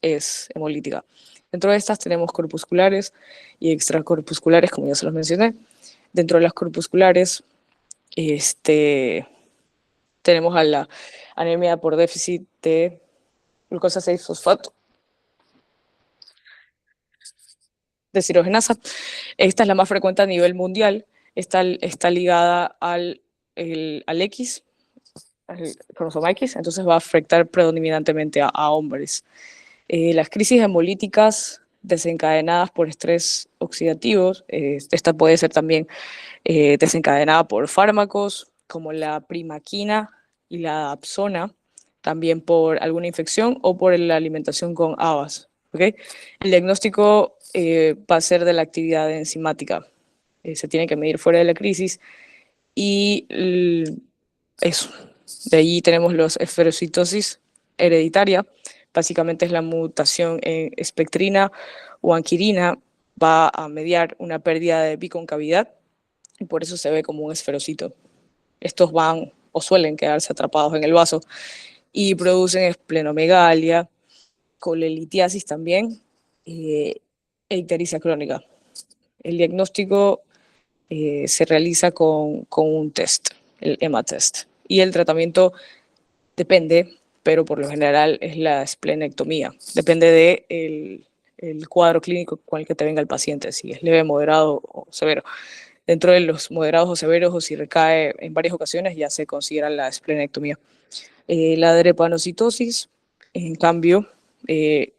es hemolítica. Dentro de estas tenemos corpusculares y extracorpusculares, como ya se los mencioné. Dentro de las corpusculares, tenemos a la anemia por déficit de glucosa 6-fosfato, deshidrogenasa. Esta es la más frecuente a nivel mundial. Está ligada al X, al cromosoma X, entonces va a afectar predominantemente a hombres. Las crisis hemolíticas desencadenadas por estrés oxidativo, esta puede ser también desencadenada por fármacos como la primaquina y la dapsona, también por alguna infección o por la alimentación con habas. ¿Okay? El diagnóstico va a ser de la actividad enzimática. Se tiene que medir fuera de la crisis y eso. De ahí tenemos los esferocitosis hereditaria. Básicamente es la mutación en espectrina o anquirina, va a mediar una pérdida de biconcavidad y por eso se ve como un esferocito. Estos van o suelen quedarse atrapados en el vaso y producen esplenomegalia, colelitiasis también, e ictericia crónica. El diagnóstico se realiza con un test, el EMA test, y el tratamiento depende, pero por lo general es la esplenectomía. Depende del el cuadro clínico con el que te venga el paciente, si es leve, moderado o severo. Dentro de los moderados o severos, o si recae en varias ocasiones, ya se considera la esplenectomía. La drepanocitosis, en cambio, es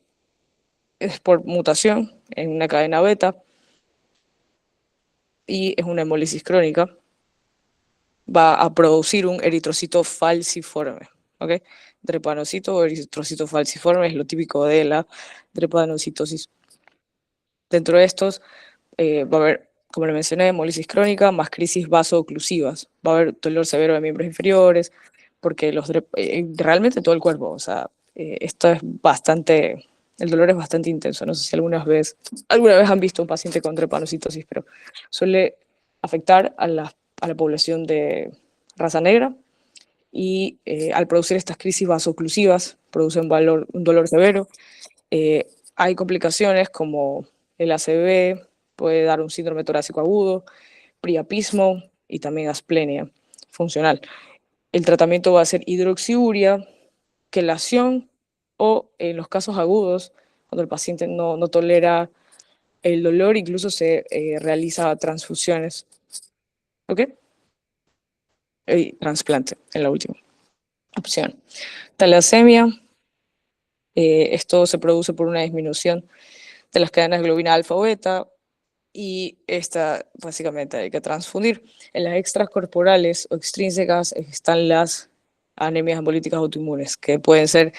por mutación en una cadena beta y es una hemólisis crónica. Va a producir un eritrocito falciforme. ¿Okay? Drepanocito o eritrocito falciforme es lo típico de la drepanocitosis. Dentro de estos va a haber, como le mencioné, hemólisis crónica más crisis vasooclusivas. Va a haber dolor severo de miembros inferiores, porque realmente todo el cuerpo, o sea, esto es bastante, el dolor es bastante intenso. No sé si alguna vez han visto un paciente con drepanocitosis, pero suele afectar a la población de raza negra y al producir estas crisis vasooclusivas producen un dolor severo. Hay complicaciones como el ACV, puede dar un síndrome torácico agudo, priapismo y también asplenia funcional. El tratamiento va a ser hidroxiuria, quelación o en los casos agudos, cuando el paciente no tolera el dolor, incluso se realiza transfusiones. ¿Ok? Y trasplante en la última opción. Talasemia, esto se produce por una disminución de las cadenas de globina alfa o beta y esta básicamente hay que transfundir. En las extracorporales o extrínsecas están las anemias hemolíticas autoinmunes, que pueden ser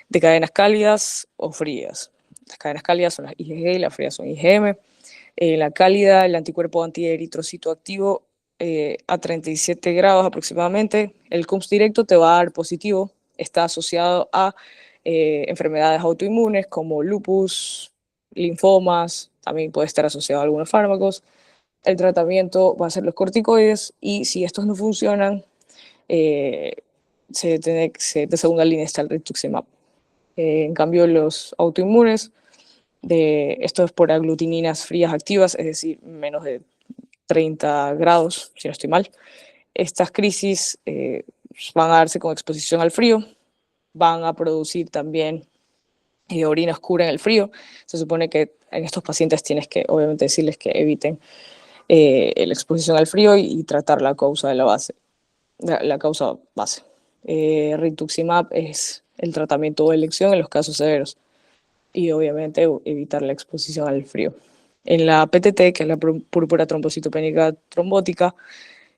de cadenas cálidas o frías. Las cadenas cálidas son las IgG y las frías son IgM. La cálida, el anticuerpo antieritrocito activo a 37 grados aproximadamente. El CUMS directo te va a dar positivo, está asociado a enfermedades autoinmunes como lupus, linfomas, también puede estar asociado a algunos fármacos. El tratamiento va a ser los corticoides y si estos no funcionan, de segunda línea está el rituximab. En cambio, los autoinmunes, esto es por aglutininas frías activas, es decir, menos de 30 grados, si no estoy mal. Estas crisis van a darse con exposición al frío, van a producir también orina oscura en el frío. Se supone que en estos pacientes tienes que, obviamente, decirles que eviten la exposición al frío y tratar la causa de la causa base. Rituximab es el tratamiento de elección en los casos severos y obviamente evitar la exposición al frío. En la PTT, que es la púrpura trombocitopénica trombótica,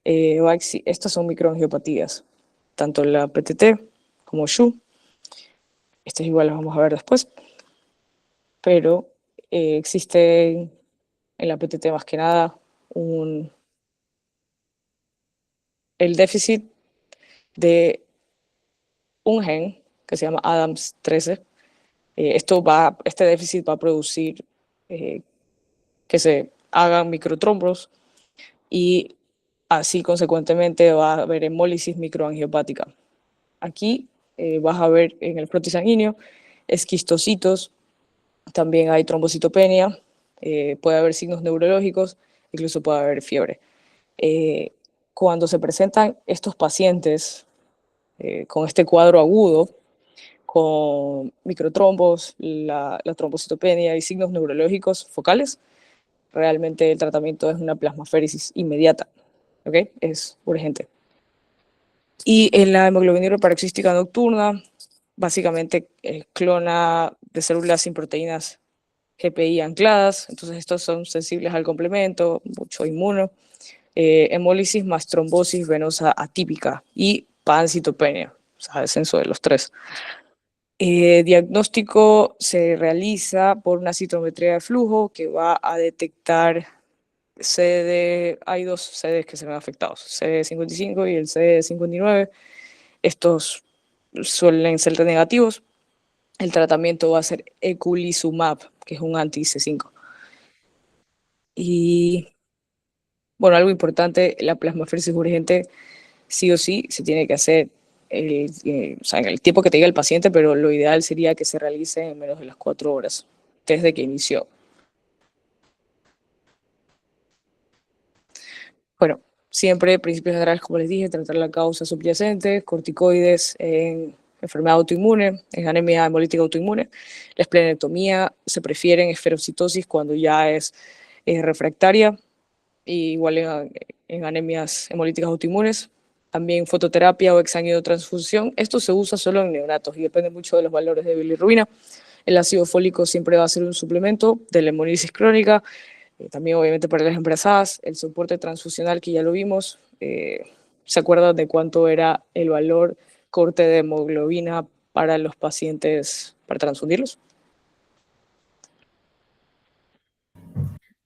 estas son microangiopatías, tanto la PTT como SHU. Estas igual las vamos a ver después, pero existe en la PTT más que nada el déficit de un gen que se llama ADAMS13. Este déficit va a producir que se hagan microtrombos y así consecuentemente va a haber hemólisis microangiopática. Aquí vas a ver en el frotis sanguíneo esquistocitos, también hay trombocitopenia, puede haber signos neurológicos, incluso puede haber fiebre. Cuando se presentan estos pacientes con este cuadro agudo, con microtrombos, la trombocitopenia y signos neurológicos focales, realmente el tratamiento es una plasmaféresis inmediata, ¿ok? Es urgente. Y en la hemoglobinura paroxística nocturna, básicamente clona de células sin proteínas GPI ancladas, entonces estos son sensibles al complemento, mucho inmuno, hemólisis más trombosis venosa atípica y pancitopenia, o sea, descenso de los tres. Diagnóstico se realiza por una citometría de flujo que va a detectar hay dos sedes que se ven afectados, CD55 y el CD59. Estos suelen ser negativos. El tratamiento va a ser eculizumab, que es un anti-C5. Y bueno, algo importante, la plasmaféresis urgente sí o sí se tiene que hacer o sea, en el tiempo que te diga el paciente, pero lo ideal sería que se realice en menos de las 4 horas desde que inició. Bueno, siempre principios generales, como les dije, tratar la causa subyacente, corticoides en enfermedad autoinmune, en anemia hemolítica autoinmune. La esplenectomía se prefiere en esferocitosis cuando ya es refractaria, y igual en anemias hemolíticas autoinmunes. También fototerapia o exanguinotransfusión. Esto se usa solo en neonatos y depende mucho de los valores de bilirrubina. El ácido fólico siempre va a ser un suplemento de la hemolisis crónica. También obviamente para las embarazadas, el soporte transfusional que ya lo vimos. ¿Se acuerdan de cuánto era el valor corte de hemoglobina para los pacientes para transfundirlos?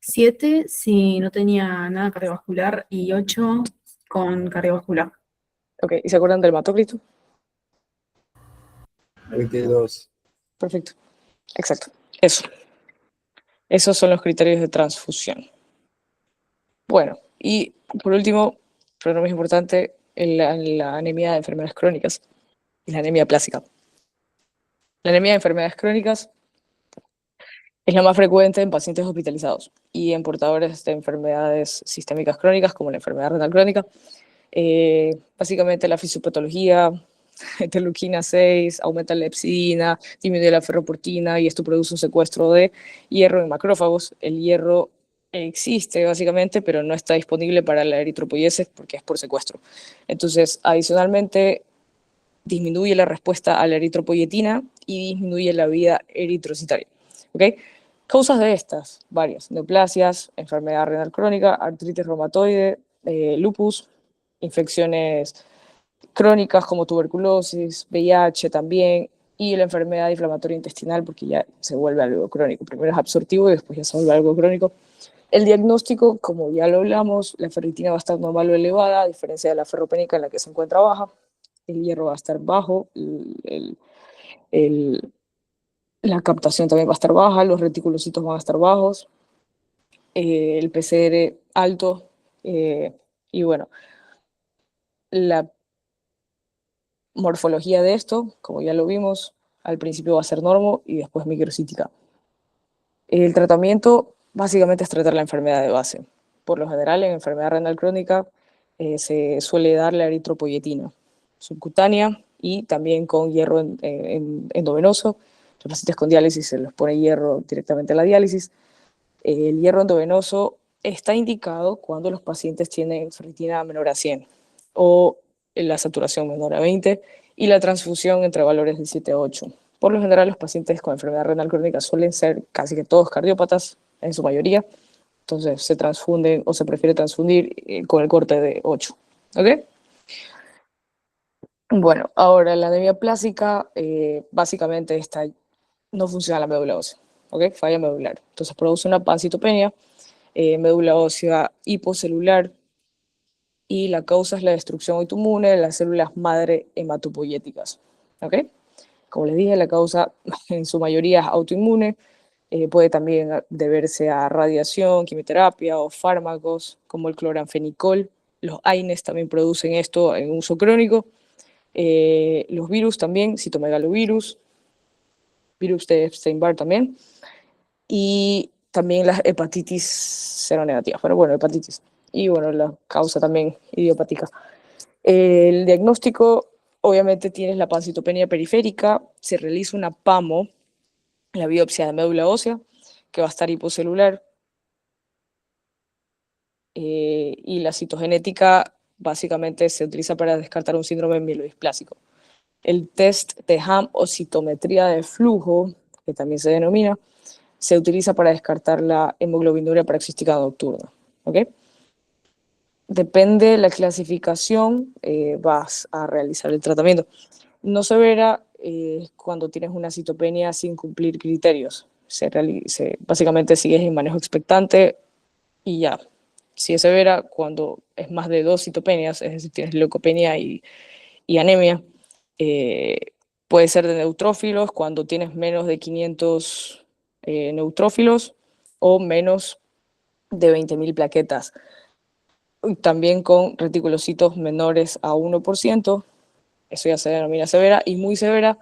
7 si no tenía nada cardiovascular y 8 con cardiovascular. Ok, ¿y se acuerdan del hematócrito? 22. Perfecto, exacto, eso. Esos son los criterios de transfusión. Bueno, y por último, pero no más importante, la anemia de enfermedades crónicas y la anemia plástica. La anemia de enfermedades crónicas es la más frecuente en pacientes hospitalizados y en portadores de enfermedades sistémicas crónicas, como la enfermedad renal crónica. Básicamente la fisiopatología, interleuquina 6, aumenta la lepsidina, disminuye la ferroportina y esto produce un secuestro de hierro en macrófagos. El hierro existe básicamente, pero no está disponible para la eritropoiesis porque es por secuestro. Entonces, adicionalmente, disminuye la respuesta a la eritropoyetina y disminuye la vida eritrocitaria. ¿Okay? Causas de estas, varias: neoplasias, enfermedad renal crónica, artritis reumatoide, lupus, infecciones crónicas como tuberculosis, VIH también, y la enfermedad inflamatoria intestinal, porque ya se vuelve algo crónico. Primero es absortivo y después ya se vuelve algo crónico. El diagnóstico, como ya lo hablamos, la ferritina va a estar normal o elevada, a diferencia de la ferropénica en la que se encuentra baja. El hierro va a estar bajo, la captación también va a estar baja, los reticulocitos van a estar bajos, el PCR alto, y bueno, la morfología de esto, como ya lo vimos, al principio va a ser normo y después microcítica. El tratamiento básicamente es tratar la enfermedad de base. Por lo general, en enfermedad renal crónica se suele dar la eritropoyetina subcutánea y también con hierro endovenoso. Los pacientes con diálisis se les pone hierro directamente a la diálisis. El hierro endovenoso está indicado cuando los pacientes tienen ferritina menor a 100 o la saturación menor a 20 y la transfusión entre valores de 7 a 8. Por lo general, los pacientes con enfermedad renal crónica suelen ser casi que todos cardiópatas, en su mayoría. Entonces se transfunden o se prefiere transfundir con el corte de 8. ¿Ok? Bueno, ahora la anemia plástica, básicamente no funciona la médula ósea. ¿Ok? Falla medular. Entonces produce una pancitopenia, médula ósea hipocelular, y la causa es la destrucción autoinmune de las células madre hematopoyéticas. ¿Ok? Como les dije, la causa en su mayoría es autoinmune, puede también deberse a radiación, quimioterapia o fármacos como el cloranfenicol. Los AINES también producen esto en uso crónico. Los virus también, citomegalovirus, virus de Epstein-Barr también. Y también las hepatitis seronegativas, pero bueno, hepatitis. Y bueno, la causa también idiopática. El diagnóstico, obviamente tienes la pancitopenia periférica, se realiza una PAMO, la biopsia de médula ósea, que va a estar hipocelular, y la citogenética básicamente se utiliza para descartar un síndrome mielodisplásico. El test de Ham o citometría de flujo, que también se denomina, se utiliza para descartar la hemoglobinuria paroxística nocturna. ¿Ok? Depende de la clasificación, vas a realizar el tratamiento. No severa cuando tienes una citopenia sin cumplir criterios. Básicamente sigues en manejo expectante y ya. Si es severa, cuando es más de 2 citopenias, es decir, tienes leucopenia y anemia, eh, puede ser de neutrófilos cuando tienes menos de 500 neutrófilos o menos de 20.000 plaquetas. También con reticulocitos menores a 1%, eso ya se denomina severa, y muy severa,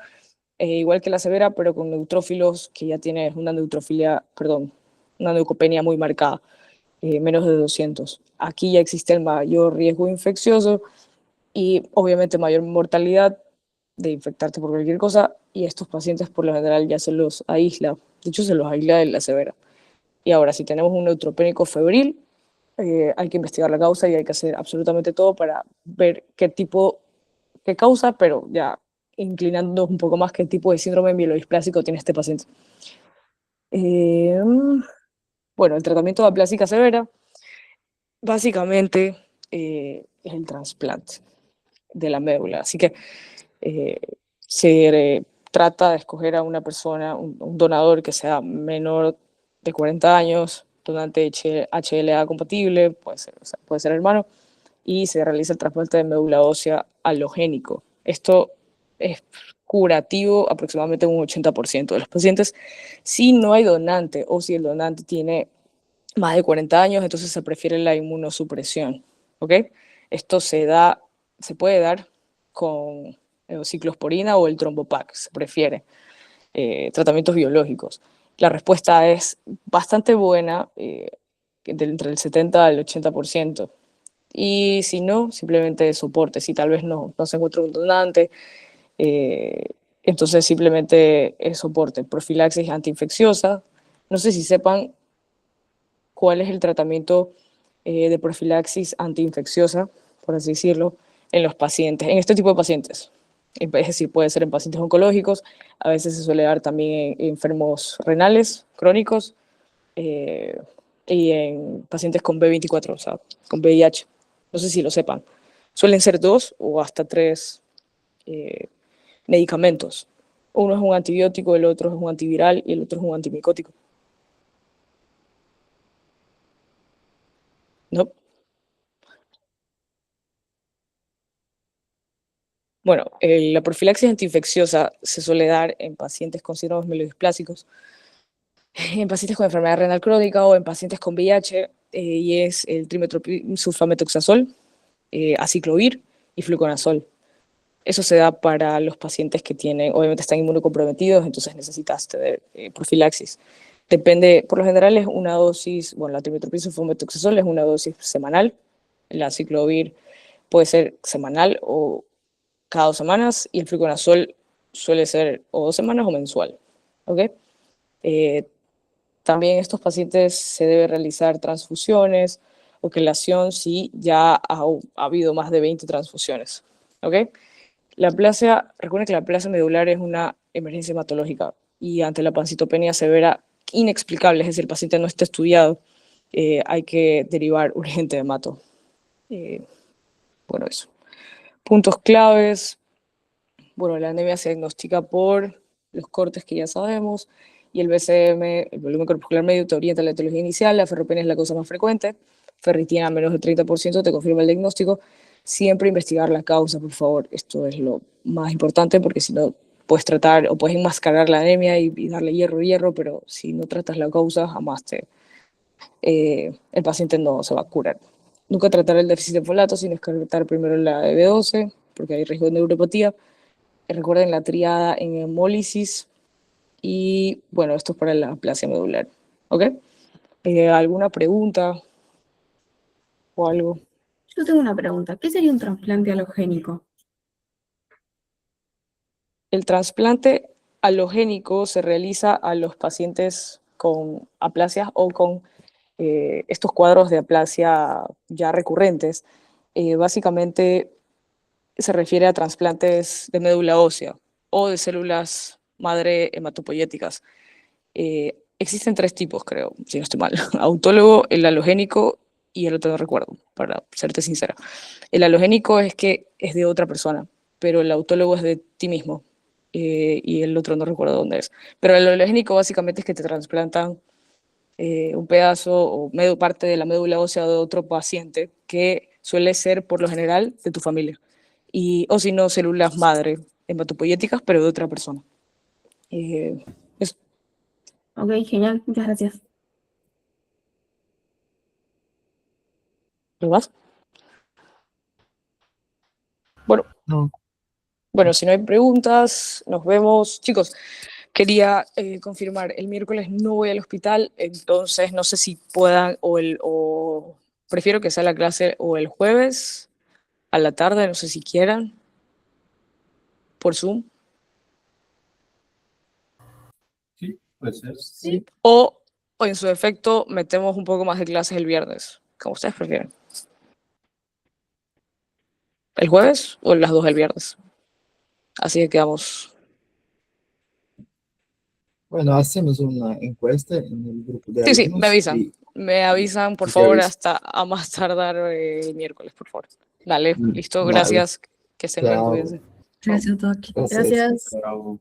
igual que la severa, pero con neutrófilos que ya tienes una una leucopenia muy marcada, menos de 200. Aquí ya existe el mayor riesgo infeccioso y obviamente mayor mortalidad de infectarte por cualquier cosa, y estos pacientes por lo general ya se los aísla, de hecho se los aísla de la severa. Y ahora, si tenemos un neutropénico febril, hay que investigar la causa y hay que hacer absolutamente todo para ver qué causa, pero ya inclinándonos un poco más qué tipo de síndrome mielodisplásico tiene este paciente. Bueno, el tratamiento de aplásica severa, básicamente, es el trasplante de la médula. Así que se trata de escoger a una persona, un donador que sea menor de 40 años, donante HLA compatible, puede ser hermano, y se realiza el trasplante de médula ósea halogénico. Esto es curativo aproximadamente un 80% de los pacientes. Si no hay donante o si el donante tiene más de 40 años, entonces se prefiere la inmunosupresión. ¿Ok? Esto se puede dar con ciclosporina o el trombopac, se prefiere. Tratamientos biológicos. La respuesta es bastante buena, entre el 70 al 80%. Y si no, simplemente soporte. Si tal vez no se encuentra un donante, entonces simplemente es soporte. Profilaxis antiinfecciosa. No sé si sepan cuál es el tratamiento de profilaxis antiinfecciosa, por así decirlo, en los pacientes, en este tipo de pacientes. Es decir, puede ser en pacientes oncológicos, a veces se suele dar también en enfermos renales crónicos, y en pacientes con B24, o sea, con VIH. No sé si lo sepan. Suelen ser 2 o hasta 3 medicamentos. Uno es un antibiótico, el otro es un antiviral y el otro es un antimicótico. ¿No? Bueno, la profilaxis antiinfecciosa se suele dar en pacientes con síndromes mielodisplásicos, en pacientes con enfermedad renal crónica o en pacientes con VIH, y es el trimetrosulfametoxazol, aciclovir y fluconazol. Eso se da para los pacientes que obviamente están inmunocomprometidos, entonces necesitas tener profilaxis. Depende, por lo general es una dosis, bueno, la trimetrosulfametoxazol es una dosis semanal, el aciclovir puede ser semanal o cada 2 semanas, y el fluconazol suele ser o 2 semanas o mensual. ¿Ok? También en estos pacientes se debe realizar transfusiones o quelación si ya ha habido más de 20 transfusiones. ¿Ok? Recuerden que la aplasia medular es una emergencia hematológica y ante la pancitopenia severa inexplicable, es decir, el paciente no está estudiado, hay que derivar urgente de hemato. Bueno, eso. Puntos claves. Bueno, la anemia se diagnostica por los cortes que ya sabemos, y el BCM, el volumen corpuscular medio, te orienta a la etiología inicial. La ferropenia es la causa más frecuente, ferritina menos del 30% te confirma el diagnóstico. Siempre investigar la causa, por favor, esto es lo más importante, porque si no puedes tratar o puedes enmascarar la anemia y darle hierro, pero si no tratas la causa, jamás el paciente no se va a curar. Nunca tratar el déficit de folato sin descartar primero la de B12, porque hay riesgo de neuropatía. Recuerden la triada en hemólisis y, bueno, esto es para la aplasia medular. ¿Ok? ¿Alguna pregunta o algo? Yo tengo una pregunta. ¿Qué sería un trasplante halogénico? El trasplante halogénico se realiza a los pacientes con aplasias o con estos cuadros de aplasia ya recurrentes. Básicamente se refiere a trasplantes de médula ósea o de células madre hematopoyéticas. Existen 3 tipos, creo, si no estoy mal. Autólogo, el halogénico y el otro no recuerdo, para serte sincera. El halogénico es que es de otra persona, pero el autólogo es de ti mismo. Y el otro no recuerdo dónde es. Pero el halogénico básicamente es que te trasplantan un pedazo o parte de la médula ósea de otro paciente, que suele ser por lo general de tu familia. O si no, células madre hematopoyéticas, pero de otra persona. Eso. Ok, genial. Muchas gracias. ¿Algo más? Bueno, No. bueno, si no hay preguntas, nos vemos. Chicos, quería confirmar, el miércoles no voy al hospital, entonces no sé si puedan o prefiero que sea la clase o el jueves a la tarde, no sé si quieran, por Zoom, Sí, puede ser. Sí. o en su defecto metemos un poco más de clases el viernes, como ustedes prefieren. ¿El jueves o las 2 del viernes? Así que quedamos. Bueno, hacemos una encuesta en el grupo de Sí, me alumnos avisan. y Me avisan, por y te favor, aviso. hasta a más tardar el miércoles, por favor. Dale, listo, Vale, gracias. Que estén bien, chao. cuídense. Chao. Gracias a todos. Gracias. Gracias. Bravo.